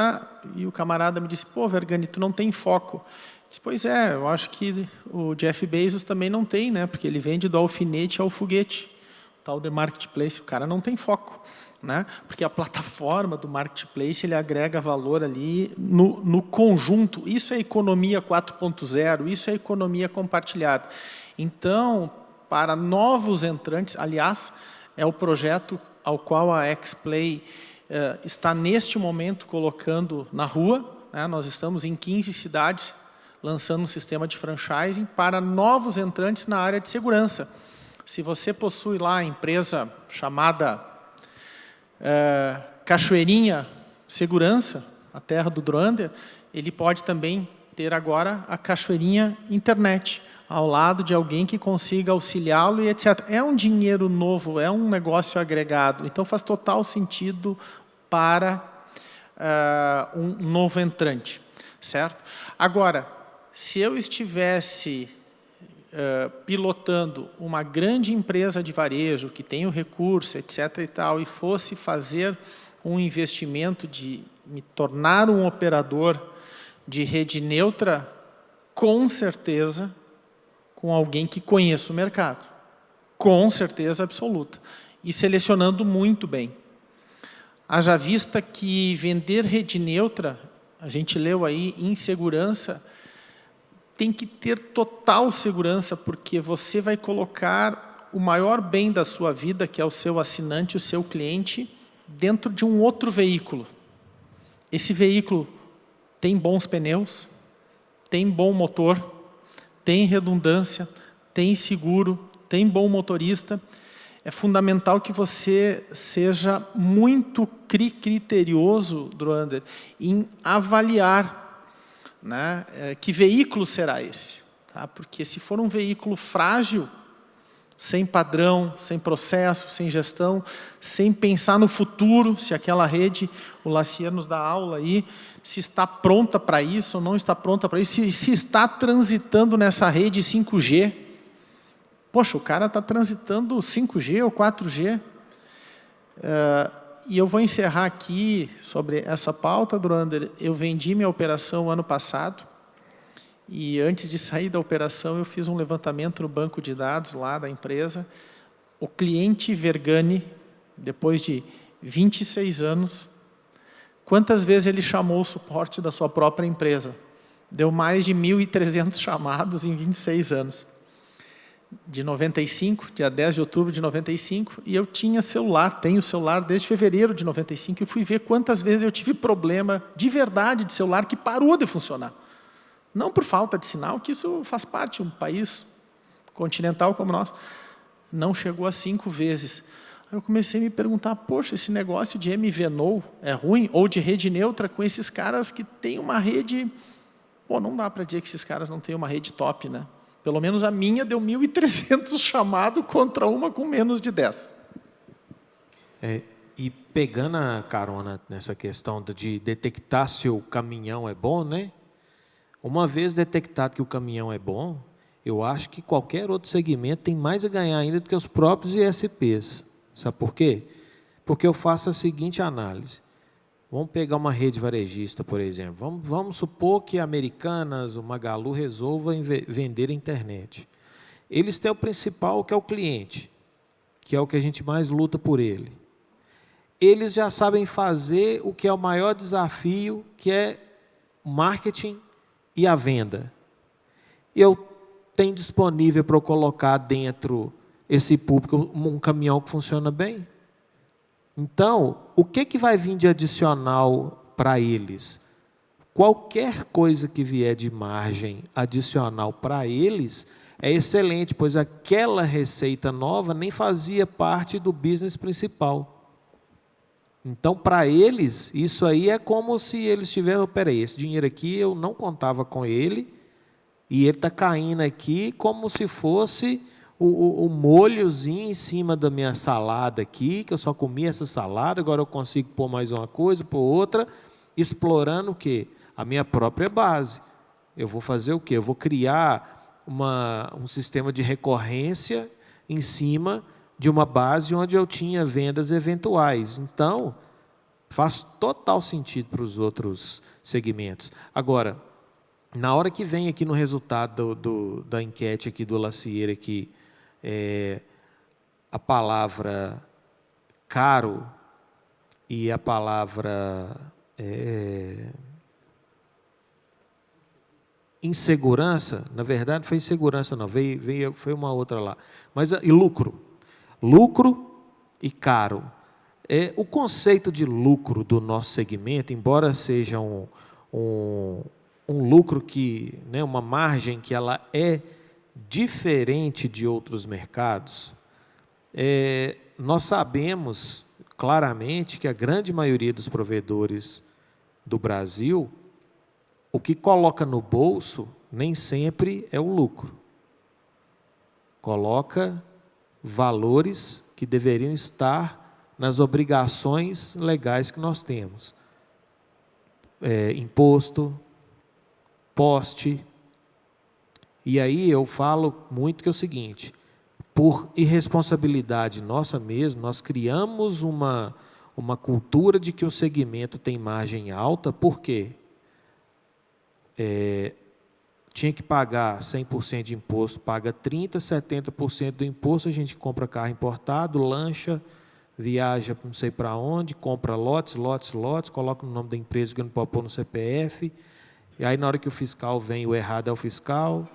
E o camarada me disse, pô, Vergani, tu não tem foco. Eu disse, pois é, eu acho que o Jeff Bezos também não tem, né? Porque ele vende do alfinete ao foguete. Tal de marketplace, o cara não tem foco, né? Porque a plataforma do marketplace ele agrega valor ali no conjunto. Isso é economia 4.0, isso é economia compartilhada. Então, para novos entrantes, aliás, é o projeto ao qual a XPlay está neste momento colocando na rua, né? Nós estamos em 15 cidades lançando um sistema de franchising para novos entrantes na área de segurança. Se você possui lá a empresa chamada Cachoeirinha Segurança, a terra do Druander, ele pode também ter agora a Cachoeirinha Internet, ao lado de alguém que consiga auxiliá-lo e etc. É um dinheiro novo, é um negócio agregado. Então, faz total sentido para um novo entrante, certo? Agora, se eu estivesse pilotando uma grande empresa de varejo que tem o recurso, etc. e tal, e fosse fazer um investimento de me tornar um operador de rede neutra, com certeza, com alguém que conheça o mercado. Com certeza absoluta. E selecionando muito bem. Haja vista que vender rede neutra, a gente leu aí, insegurança, tem que ter total segurança, porque você vai colocar o maior bem da sua vida, que é o seu assinante, o seu cliente, dentro de um outro veículo. Esse veículo tem bons pneus, tem bom motor, tem redundância, tem seguro, tem bom motorista. É fundamental que você seja muito criterioso, Druander, em avaliar, né, que veículo será esse? Tá? Porque se for um veículo frágil, sem padrão, sem processo, sem gestão, sem pensar no futuro, se aquela rede, o Lacier nos dá aula aí, se está pronta para isso ou não está pronta para isso, se está transitando nessa rede 5G. Poxa, o cara está transitando 5G ou 4G. E eu vou encerrar aqui sobre essa pauta, Druander. Eu vendi minha operação ano passado e antes de sair da operação eu fiz um levantamento no banco de dados lá da empresa. O cliente Vergani, depois de 26 anos, Quantas vezes ele chamou o suporte da sua própria empresa? Deu mais de 1.300 chamados em 26 anos. De 95, dia 10 de outubro de 95, e eu tinha celular, tenho celular desde fevereiro de 95, e fui ver quantas vezes eu tive problema de verdade de celular que parou de funcionar. Não por falta de sinal, que isso faz parte de um país continental como nós. Não chegou a 5 vezes. Aí eu comecei a me perguntar, poxa, esse negócio de MVNO é ruim? Ou de rede neutra com esses caras que têm uma rede... Pô, não dá para dizer que esses caras não têm uma rede top, né? Pelo menos a minha deu 1.300 chamados contra uma com menos de 10. E pegando a carona nessa questão de detectar se o caminhão é bom, né? Uma vez detectado que o caminhão é bom, eu acho que qualquer outro segmento tem mais a ganhar ainda do que os próprios ISPs. Sabe por quê? Porque eu faço a seguinte análise. Vamos pegar uma rede varejista, por exemplo. Vamos supor que a Americanas, o Magalu, resolvam vender a internet. Eles têm o principal, que é o cliente, que é o que a gente mais luta por ele. Eles já sabem fazer o que é o maior desafio, que é o marketing e a venda. Eu tenho disponível para eu colocar dentro esse público um caminhão que funciona bem? Então, o que vai vir de adicional para eles? Qualquer coisa que vier de margem adicional para eles é excelente, pois aquela receita nova nem fazia parte do business principal. Então, para eles, isso aí é como se eles tivessem, peraí, esse dinheiro aqui eu não contava com ele, e ele está caindo aqui como se fosse o molhozinho em cima da minha salada aqui, que eu só comia essa salada, agora eu consigo pôr mais uma coisa, pôr outra, explorando o quê? A minha própria base. Eu vou fazer o quê? Eu vou criar um sistema de recorrência em cima de uma base onde eu tinha vendas eventuais. Então, faz total sentido para os outros segmentos. Agora, na hora que vem aqui no resultado da enquete aqui do Lacieira, aqui, a palavra caro e a palavra insegurança, na verdade foi insegurança não, foi uma outra lá, mas e lucro e caro. O conceito de lucro do nosso segmento, embora seja um lucro que, né, uma margem que ela é diferente de outros mercados, nós sabemos claramente que a grande maioria dos provedores do Brasil, o que coloca no bolso nem sempre é o lucro. Coloca valores que deveriam estar nas obrigações legais que nós temos. Imposto, poste. E aí eu falo muito que é o seguinte, por irresponsabilidade nossa mesmo, nós criamos uma cultura de que o segmento tem margem alta, por quê? Tinha que pagar 100% de imposto, paga 30%, 70% do imposto, a gente compra carro importado, lancha, viaja não sei para onde, compra lotes, coloca no nome da empresa que não pode pôr no CPF, e aí na hora que o fiscal vem, o errado é o fiscal,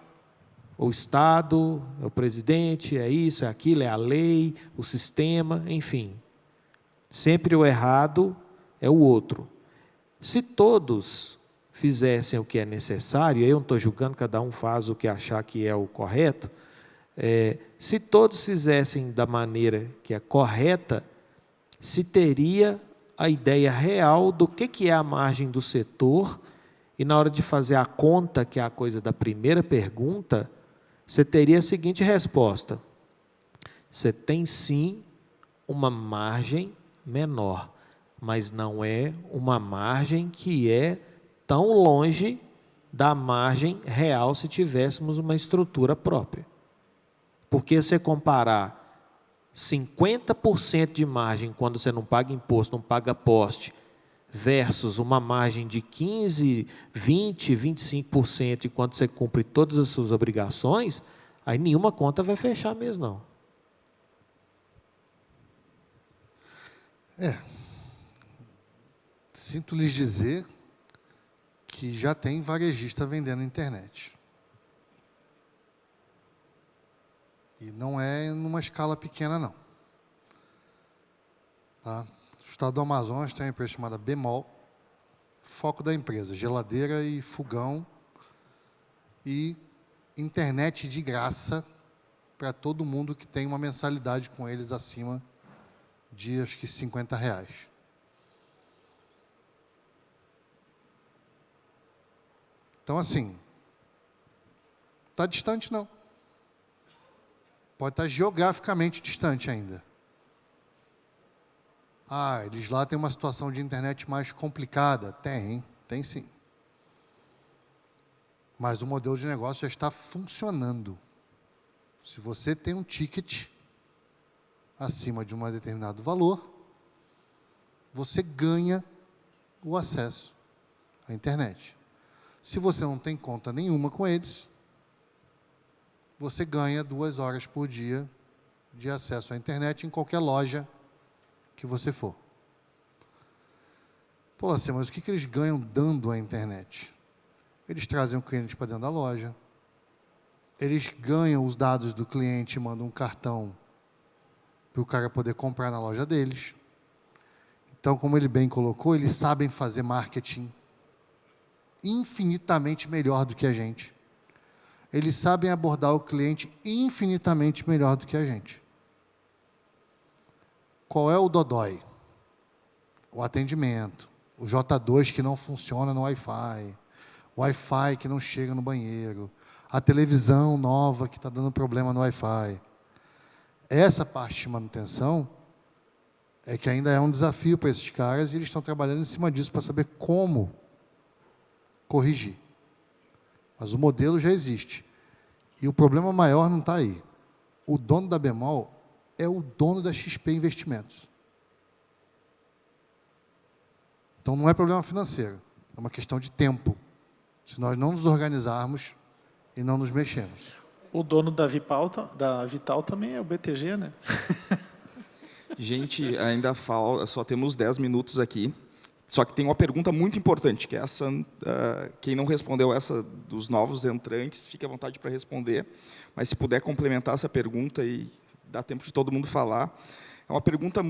o Estado, é o presidente, é isso, é aquilo, é a lei, o sistema, enfim. Sempre o errado é o outro. Se todos fizessem o que é necessário, eu não estou julgando, cada um faz o que achar que é o correto, se todos fizessem da maneira que é correta, se teria a ideia real do que é a margem do setor, e na hora de fazer a conta, que é a coisa da primeira pergunta, você teria a seguinte resposta: você tem sim uma margem menor, mas não é uma margem que é tão longe da margem real se tivéssemos uma estrutura própria. Porque se você comparar 50% de margem quando você não paga imposto, não paga poste, versus uma margem de 15%, 20%, 25% enquanto você cumpre todas as suas obrigações, aí nenhuma conta vai fechar mesmo, não. Sinto lhes dizer que já tem varejista vendendo na internet. E não é numa escala pequena, não. Tá? O estado do Amazonas tem uma empresa chamada Bemol, foco da empresa, geladeira e fogão e internet de graça para todo mundo que tem uma mensalidade com eles acima de, acho que, R$50. Então, assim, está distante, não. Pode estar geograficamente distante ainda. Ah, eles lá têm uma situação de internet mais complicada. Tem sim. Mas o modelo de negócio já está funcionando. Se você tem um ticket acima de um determinado valor, você ganha o acesso à internet. Se você não tem conta nenhuma com eles, você ganha 2 horas por dia de acesso à internet em qualquer loja que você for. Pô, assim, mas o que eles ganham dando a internet? Eles trazem o cliente para dentro da loja, eles ganham os dados do cliente e mandam um cartão para o cara poder comprar na loja deles. Então, como ele bem colocou, eles sabem fazer marketing infinitamente melhor do que a gente. Eles sabem abordar o cliente infinitamente melhor do que a gente. Qual é o dodói? O atendimento. O J2 que não funciona no Wi-Fi. O Wi-Fi que não chega no banheiro. A televisão nova que está dando problema no Wi-Fi. Essa parte de manutenção é que ainda é um desafio para esses caras e eles estão trabalhando em cima disso para saber como corrigir. Mas o modelo já existe. E o problema maior não está aí. O dono da Bemol é o dono da XP Investimentos. Então não é problema financeiro, é uma questão de tempo. Se nós não nos organizarmos e não nos mexermos. O dono da Vital também é o BTG, né? Gente, ainda só temos 10 minutos aqui. Só que tem uma pergunta muito importante, que é essa, quem não respondeu essa dos novos entrantes, fique à vontade para responder. Mas se puder complementar essa pergunta e dar tempo de todo mundo falar. É uma pergunta...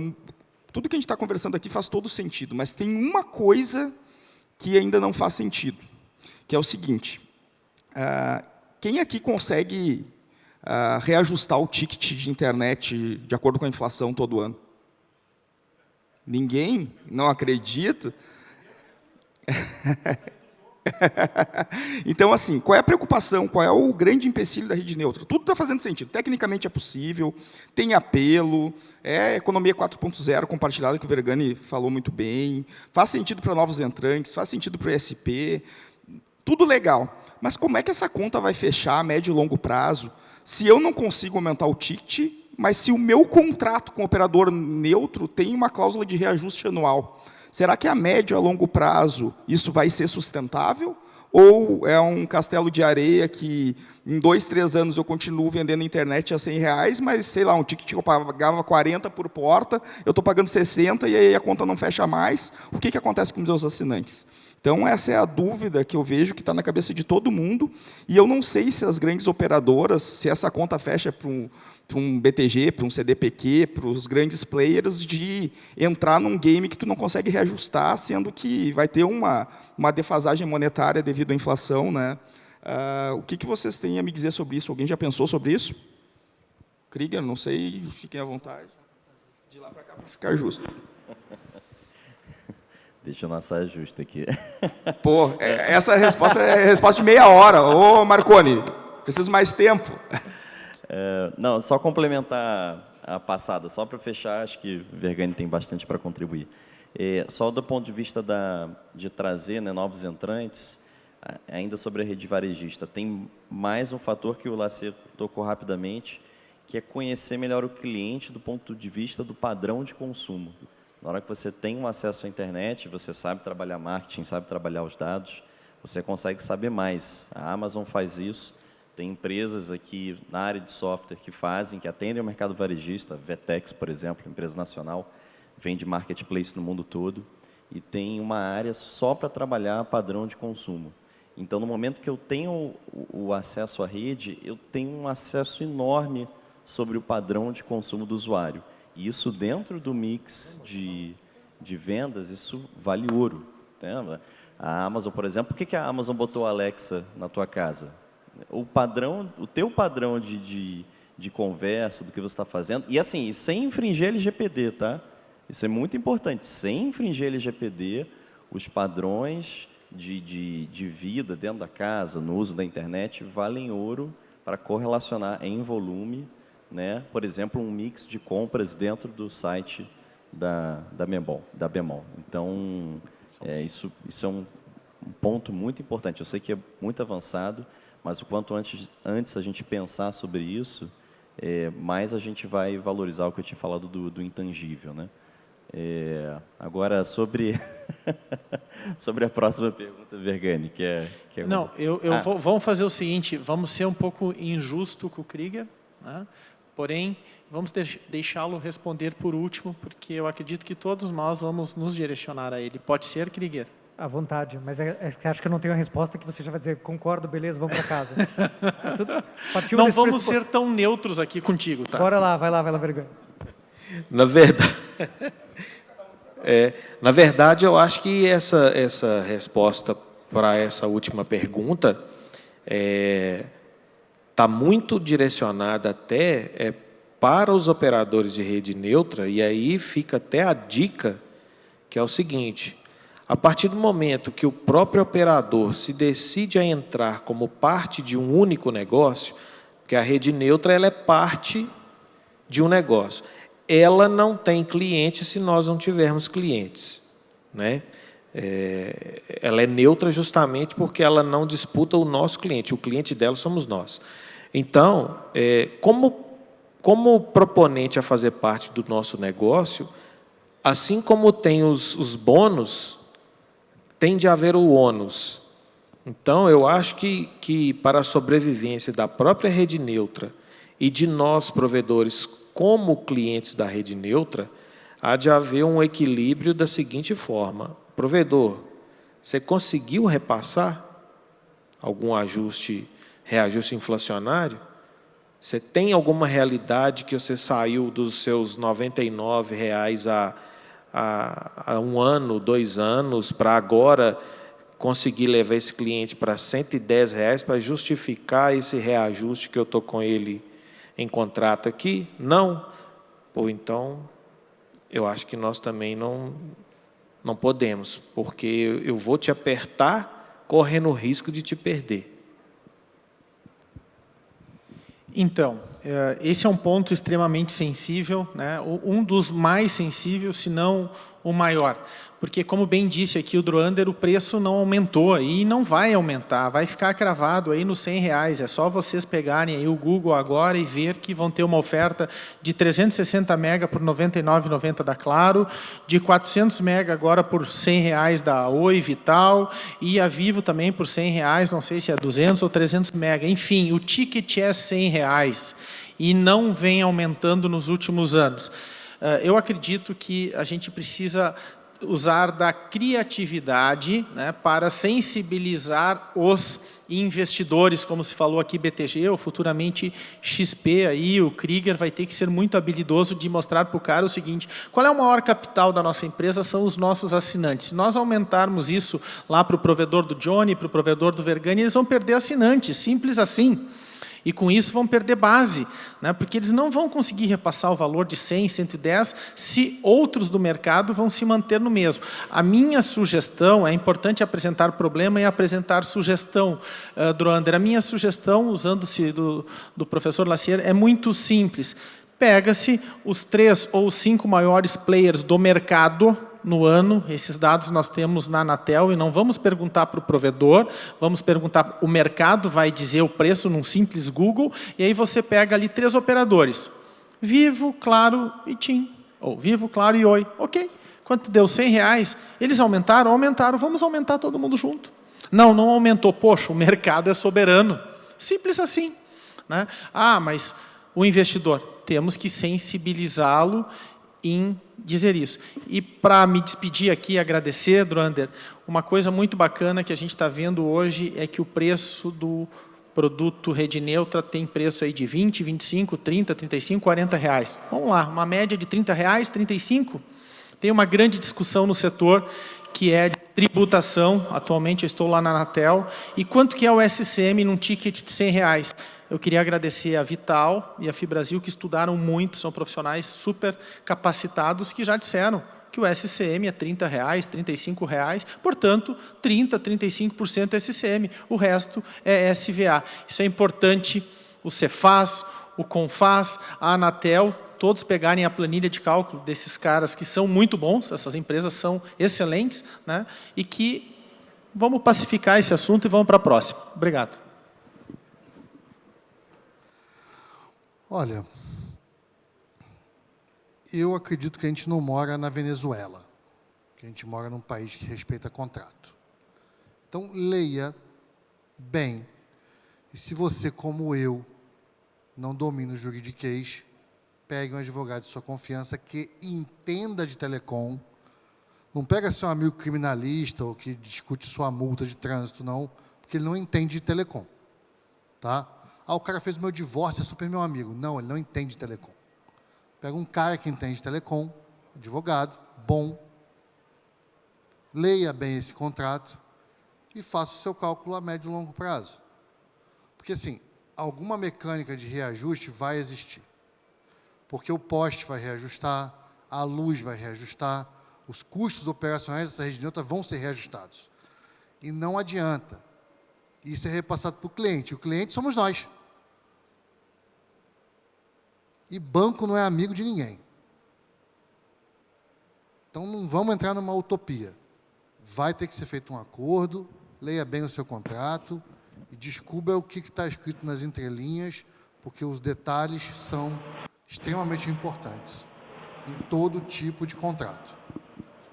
Tudo que a gente está conversando aqui faz todo sentido, mas tem uma coisa que ainda não faz sentido, que é o seguinte. Quem aqui consegue reajustar o ticket de internet de acordo com a inflação todo ano? Ninguém? Não acredito? Então, assim, qual é a preocupação? Qual é o grande empecilho da rede neutra? Tudo está fazendo sentido. Tecnicamente é possível, tem apelo, é economia 4.0 compartilhada, que o Vergani falou muito bem, faz sentido para novos entrantes, faz sentido para o ESP, tudo legal. Mas como é que essa conta vai fechar a médio e longo prazo se eu não consigo aumentar o ticket, mas se o meu contrato com o operador neutro tem uma cláusula de reajuste anual? Será que a médio e a longo prazo isso vai ser sustentável? Ou é um castelo de areia que em 2, 3 anos eu continuo vendendo internet a R$100, mas, sei lá, um ticket que eu pagava 40 por porta, eu estou pagando 60 e aí a conta não fecha mais. O que acontece com os meus assinantes? Então, essa é a dúvida que eu vejo que está na cabeça de todo mundo. E eu não sei se as grandes operadoras, se essa conta fecha para um BTG, para um CDPQ, para os grandes players, de entrar num game que tu não consegue reajustar, sendo que vai ter uma defasagem monetária devido à inflação, né? O que vocês têm a me dizer sobre isso? Alguém já pensou sobre isso? Krieger, não sei, fiquem à vontade. De lá para cá para ficar justo. Deixa eu na saia justa aqui. Pô, essa resposta é a resposta de meia hora. Ô, Marconi, preciso mais tempo. Não, só complementar a passada, só para fechar, acho que o Vergani tem bastante para contribuir. Só do ponto de vista de trazer, né, novos entrantes, ainda sobre a rede varejista, tem mais um fator que o Lacer tocou rapidamente, que é conhecer melhor o cliente do ponto de vista do padrão de consumo. Na hora que você tem um acesso à internet, você sabe trabalhar marketing, sabe trabalhar os dados, você consegue saber mais. A Amazon faz isso, tem empresas aqui na área de software que fazem, que atendem ao mercado varejista, a Vetex, por exemplo, empresa nacional, vende marketplace no mundo todo. e tem uma área só para trabalhar padrão de consumo. Então, no momento que eu tenho o acesso à rede, eu tenho um acesso enorme sobre o padrão de consumo do usuário. E isso dentro do mix de vendas, isso vale ouro. Né? A Amazon, por exemplo, por que a Amazon botou a Alexa na tua casa? O teu padrão de conversa, do que você está fazendo, e assim, sem infringir LGPD, tá? Isso é muito importante, sem infringir LGPD, os padrões de vida dentro da casa, no uso da internet, valem ouro para correlacionar em volume, né? Por exemplo, um mix de compras dentro do site da Bemol. Então, isso é um ponto muito importante. Eu sei que é muito avançado, mas o quanto antes a gente pensar sobre isso, mais a gente vai valorizar o que eu tinha falado do intangível, né? Agora, sobre a próxima pergunta, Vergani, que é Não, vamos fazer o seguinte, vamos ser um pouco injusto com o Krieger, né? Porém, vamos deixá-lo responder por último, porque eu acredito que todos nós vamos nos direcionar a ele. Pode ser, Krieger? À vontade, mas você acha que eu não tenho a resposta que você já vai dizer, concordo, beleza, vamos para casa. Não vamos ser tão neutros aqui contigo, tá? Bora lá, vai lá, Vergani. Na verdade, eu acho que essa resposta para essa última pergunta está muito direcionada até para os operadores de rede neutra, e aí fica até a dica, que é o seguinte: a partir do momento que o próprio operador se decide a entrar como parte de um único negócio, porque a rede neutra ela é parte de um negócio, ela não tem cliente se nós não tivermos clientes, né? Ela é neutra justamente porque ela não disputa o nosso cliente, o cliente dela somos nós. Então, como proponente a fazer parte do nosso negócio, assim como tem os bônus, tem de haver o ônus. Então, eu acho que para a sobrevivência da própria rede neutra e de nós, provedores, como clientes da rede neutra, há de haver um equilíbrio da seguinte forma: provedor, você conseguiu repassar algum reajuste inflacionário? Você tem alguma realidade que você saiu dos seus R$ 99 há 1 ano, 2 anos, para agora conseguir levar esse cliente para R$ 110 para justificar esse reajuste que eu estou com ele em contrato aqui? Não. Ou então, eu acho que nós também não podemos, porque eu vou te apertar correndo o risco de te perder. Então, esse é um ponto extremamente sensível, né? Um dos mais sensíveis, se não o maior. Porque, como bem disse aqui o Droander, o preço não aumentou e não vai aumentar, vai ficar cravado aí nos R$100. É só vocês pegarem aí o Google agora e ver que vão ter uma oferta de 360 MB por R$ 99,90 da Claro, de 400 MB agora por R$100 da Oi Vital, e a Vivo também por R$100, não sei se é 200 ou 300 MB. Enfim, o ticket é R$100 e não vem aumentando nos últimos anos. Eu acredito que a gente precisa usar da criatividade, né, para sensibilizar os investidores, como se falou aqui BTG, ou futuramente XP, aí, o Krieger vai ter que ser muito habilidoso de mostrar para o cara o seguinte: qual é o maior capital da nossa empresa? São os nossos assinantes. Se nós aumentarmos isso lá para o provedor do Johnny, para o provedor do Vergani, eles vão perder assinantes, simples assim. E com isso vão perder base, né? Porque eles não vão conseguir repassar o valor de 100, 110, se outros do mercado vão se manter no mesmo. A minha sugestão, é importante apresentar problema e apresentar sugestão, Droander. A minha sugestão, usando-se do professor Lassier, é muito simples. Pega-se os 3 ou 5 maiores players do mercado no ano, esses dados nós temos na Anatel, e não vamos perguntar para o provedor, vamos perguntar, o mercado vai dizer o preço num simples Google, e aí você pega ali 3 operadores, Vivo, Claro e TIM, ou Vivo, Claro e Oi, ok. Quanto deu? R$100? Eles aumentaram? Aumentaram, vamos aumentar todo mundo junto. Não aumentou, poxa, o mercado é soberano, simples assim, né? Mas o investidor, temos que sensibilizá-lo em dizer isso. E para me despedir aqui, agradecer, Druander, uma coisa muito bacana que a gente está vendo hoje é que o preço do produto Rede Neutra tem preço aí de 20, 25, 30, 35, 40 reais. Vamos lá, uma média de 30 reais, 35. Tem uma grande discussão no setor que é de tributação. Atualmente eu estou lá na Anatel. E quanto que é o SCM num ticket de 100 reais? Eu queria agradecer a Vital e a Fibrasil, que estudaram muito, são profissionais super capacitados, que já disseram que o SCM é 30 reais, 35 reais, portanto, 30%, 35% é SCM, o resto é SVA. Isso é importante, o Cefaz, o Confaz, a Anatel, todos pegarem a planilha de cálculo desses caras que são muito bons, essas empresas são excelentes, né? E que vamos pacificar esse assunto e vamos para a próxima. Obrigado. Olha, eu acredito que a gente não mora na Venezuela, que a gente mora num país que respeita contrato. Então, leia bem. E se você, como eu, não domina o juridiquês, pegue um advogado de sua confiança que entenda de telecom. Não pega seu amigo criminalista ou que discute sua multa de trânsito, não, porque ele não entende de telecom. Tá? Ah, o cara fez o meu divórcio, é super meu amigo. Não, ele não entende de telecom. Pega um cara que entende de telecom, advogado, bom, leia bem esse contrato e faça o seu cálculo a médio e longo prazo. Porque, assim, alguma mecânica de reajuste vai existir. Porque o poste vai reajustar, a luz vai reajustar, os custos operacionais dessa rede neutra vão ser reajustados. E não adianta. Isso é repassado para o cliente. O cliente somos nós. E banco não é amigo de ninguém. Então, não vamos entrar numa utopia. Vai ter que ser feito um acordo, leia bem o seu contrato e descubra o que está escrito nas entrelinhas, porque os detalhes são extremamente importantes em todo tipo de contrato.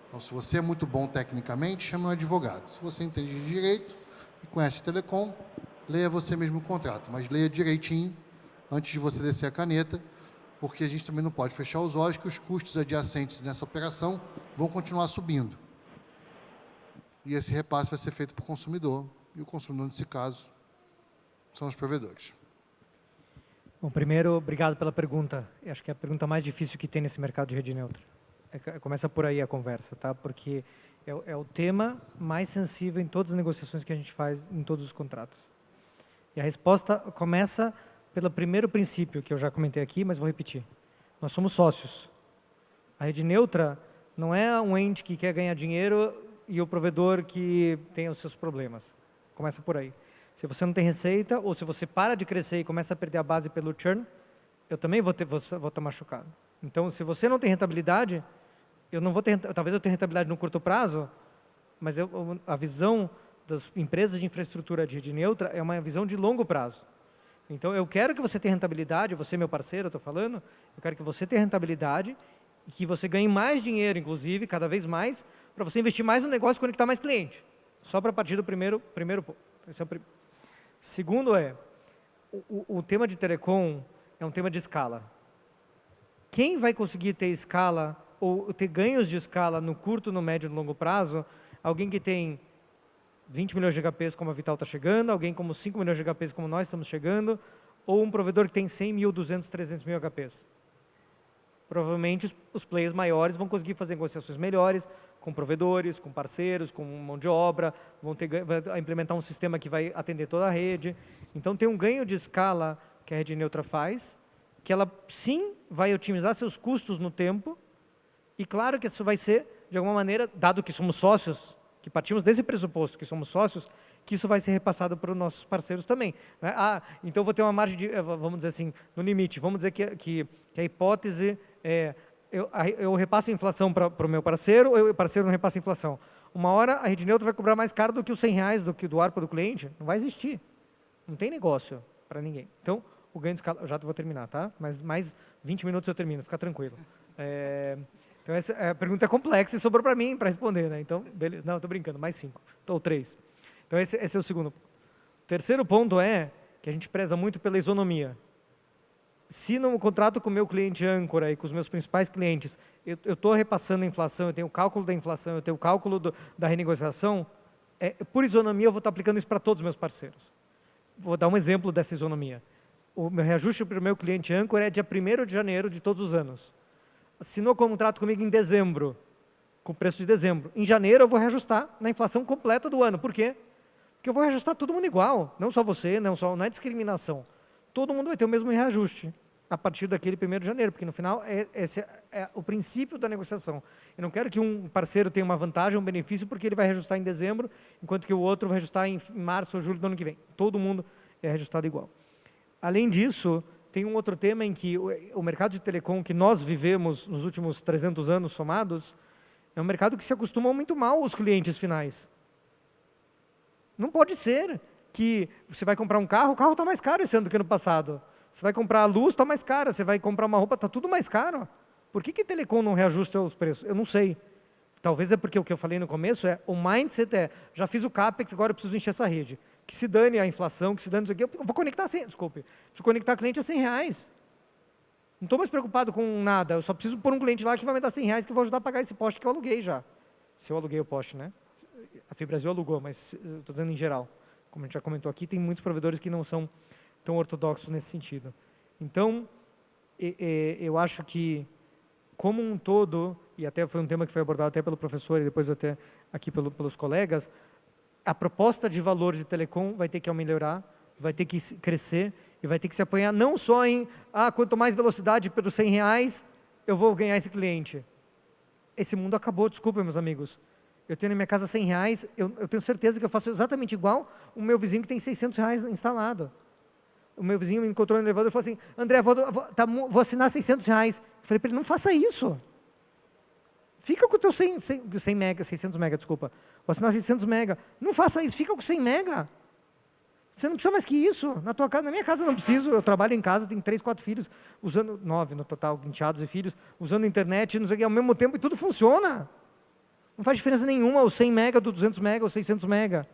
Então, se você é muito bom tecnicamente, chame um advogado. Se você entende de direito e conhece telecom, leia você mesmo o contrato, mas leia direitinho antes de você descer a caneta, porque a gente também não pode fechar os olhos que os custos adjacentes nessa operação vão continuar subindo. E esse repasse vai ser feito para o consumidor, e o consumidor, nesse caso, são os provedores. Bom, primeiro, obrigado pela pergunta. Eu acho que é a pergunta mais difícil que tem nesse mercado de rede neutra. Começa por aí a conversa, tá? Porque é o tema mais sensível em todas as negociações que a gente faz em todos os contratos. E a resposta começa pelo primeiro princípio, que eu já comentei aqui, mas vou repetir. Nós somos sócios. A rede neutra não é um ente que quer ganhar dinheiro e o provedor que tem os seus problemas. Começa por aí. Se você não tem receita, ou se você para de crescer e começa a perder a base pelo churn, eu também vou estar machucado. Então, se você não tem rentabilidade, eu não vou ter, talvez eu tenha rentabilidade no curto prazo, mas a visão das empresas de infraestrutura de rede neutra é uma visão de longo prazo. Então, eu quero que você tenha rentabilidade, você, meu parceiro, eu estou falando, eu quero que você tenha rentabilidade e que você ganhe mais dinheiro, inclusive, cada vez mais, para você investir mais no negócio e conectar mais cliente. Só para partir do primeiro ponto. Esse é o segundo o tema de telecom é um tema de escala. Quem vai conseguir ter escala ou ter ganhos de escala no curto, no médio e no longo prazo? Alguém que tem 20 milhões de HPs como a Vital está chegando, alguém como 5 milhões de HPs como nós estamos chegando, ou um provedor que tem 100 mil, 200, 300 mil HPs. Provavelmente os players maiores vão conseguir fazer negociações melhores com provedores, com parceiros, com mão de obra, vai implementar um sistema que vai atender toda a rede. Então, tem um ganho de escala que a rede neutra faz, que ela, sim, vai otimizar seus custos no tempo, e claro que isso vai ser, de alguma maneira, dado que somos sócios, que partimos desse pressuposto que somos sócios, que isso vai ser repassado para os nossos parceiros também. Né? Então, eu vou ter uma margem de, vamos dizer assim, no limite, vamos dizer que a hipótese é, eu repasso a inflação para o meu parceiro, ou o parceiro não repassa a inflação. Uma hora a rede neutra vai cobrar mais caro do que os 100 reais do ARPA do cliente, não vai existir. Não tem negócio para ninguém. Então, o ganho de escala, eu já vou terminar, tá? Mas mais 20 minutos eu termino, fica tranquilo. Então, a pergunta é complexa e sobrou para mim para responder, né? Então, beleza. Não, estou brincando, mais 5, ou 3. Então, esse é o segundo. O terceiro ponto é que a gente preza muito pela isonomia. Se no contrato com o meu cliente âncora e com os meus principais clientes, eu estou repassando a inflação, eu tenho o cálculo da inflação, eu tenho o cálculo da renegociação, por isonomia eu vou estar aplicando isso para todos os meus parceiros. Vou dar um exemplo dessa isonomia. O meu reajuste para o meu cliente âncora é dia 1º de janeiro de todos os anos. Assinou contrato comigo em dezembro, com o preço de dezembro. Em janeiro eu vou reajustar na inflação completa do ano. Por quê? Porque eu vou reajustar todo mundo igual, não só você, não é discriminação. Todo mundo vai ter o mesmo reajuste a partir daquele 1º de janeiro, porque no final esse é o princípio da negociação. Eu não quero que um parceiro tenha uma vantagem, um benefício, porque ele vai reajustar em dezembro, enquanto que o outro vai reajustar em março ou julho do ano que vem. Todo mundo é reajustado igual. Além disso, tem um outro tema em que o mercado de telecom que nós vivemos nos últimos 300 anos somados, é um mercado que se acostumou muito mal os clientes finais. Não pode ser que você vai comprar um carro, o carro está mais caro esse ano do que ano passado. Você vai comprar a luz, está mais cara. Você vai comprar uma roupa, está tudo mais caro. Por que telecom não reajusta os preços? Eu não sei. Talvez é porque o que eu falei no começo o mindset já fiz o CAPEX, agora eu preciso encher essa rede. Que se dane a inflação, que se dane isso aqui, eu vou conectar preciso conectar cliente a R$100. Não estou mais preocupado com nada, eu só preciso pôr um cliente lá que vai me dar R$100, que eu vou ajudar a pagar esse poste que eu aluguei já. Se eu aluguei o poste, né? A Fibrasil alugou, mas estou dizendo em geral. Como a gente já comentou aqui, tem muitos provedores que não são tão ortodoxos nesse sentido. Então, eu acho que, como um todo, e até foi um tema que foi abordado até pelo professor e depois até aqui pelos colegas, a proposta de valor de telecom vai ter que melhorar, vai ter que crescer e vai ter que se apoiar não só em quanto mais velocidade pelos R$100, eu vou ganhar esse cliente. Esse mundo acabou, desculpa, meus amigos. Eu tenho na minha casa R$100, eu tenho certeza que eu faço exatamente igual o meu vizinho que tem R$600 instalado. O meu vizinho me encontrou no elevador e falou assim, André, vou assinar R$600. Eu falei para ele, não faça isso. Fica com o teu 100 mega, 600 mega, desculpa. Vou assinar 600 mega. Não faça isso, fica com 100 mega. Você não precisa mais que isso. Na minha casa eu não preciso, eu trabalho em casa, tenho 3, 4 filhos, usando 9 no total, enteados e filhos, usando internet, não sei o que, ao mesmo tempo, e tudo funciona. Não faz diferença nenhuma o 100 mega do 200 mega ou 600 mega.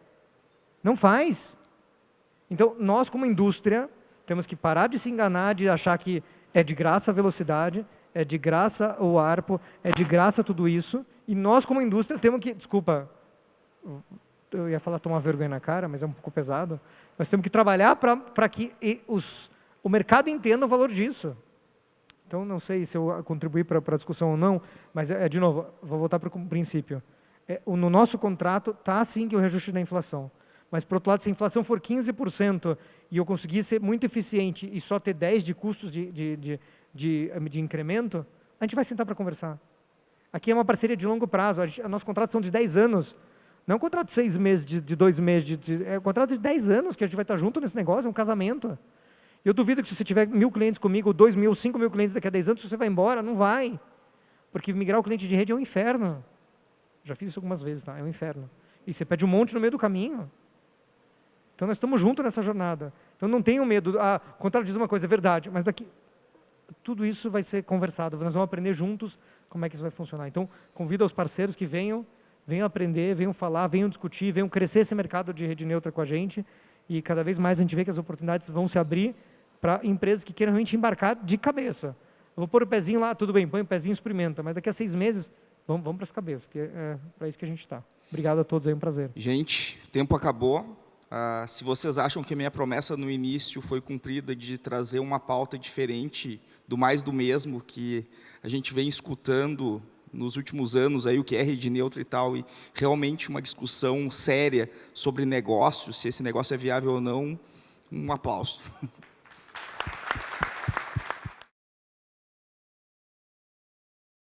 Não faz. Então, nós como indústria, temos que parar de se enganar, de achar que é de graça a velocidade, é de graça o ARPO, é de graça tudo isso, e nós como indústria temos que, desculpa, eu ia falar tomar vergonha na cara, mas é um pouco pesado, nós temos que trabalhar para que o mercado entenda o valor disso. Então, não sei se eu contribuí para a discussão ou não, mas, de novo, vou voltar para o princípio. No nosso contrato, está sim que o reajuste da inflação. Mas, por outro lado, se a inflação for 15% e eu conseguir ser muito eficiente e só ter 10 de custos de incremento, a gente vai sentar para conversar. Aqui é uma parceria de longo prazo. Nossos contratos são de 10 anos. Não é um contrato de 6 meses, de 2 meses. É um contrato de 10 anos que a gente vai estar junto nesse negócio. É um casamento. Eu duvido que se você tiver 1.000 clientes comigo, ou 2.000, 5.000 clientes daqui a 10 anos, você vai embora. Não vai. Porque migrar o cliente de rede é um inferno. Já fiz isso algumas vezes, tá? É um inferno. E você pede um monte no meio do caminho. Então, nós estamos juntos nessa jornada. Então, não tenham medo. O contrato diz uma coisa, é verdade, mas daqui... Tudo isso vai ser conversado. Nós vamos aprender juntos como é que isso vai funcionar. Então, convido os parceiros que venham aprender, venham falar, venham discutir, venham crescer esse mercado de rede neutra com a gente. E cada vez mais a gente vê que as oportunidades vão se abrir para empresas que queiram realmente embarcar de cabeça. Eu vou pôr o pezinho lá, tudo bem, põe o pezinho e experimenta, mas daqui a 6 meses, vamos para as cabeças, porque é para isso que a gente está. Obrigado a todos, é um prazer. Gente, o tempo acabou. Se vocês acham que a minha promessa no início foi cumprida de trazer uma pauta diferente do mais do mesmo que a gente vem escutando nos últimos anos, aí, o que é rede neutra e tal, e realmente uma discussão séria sobre negócios, se esse negócio é viável ou não, um aplauso.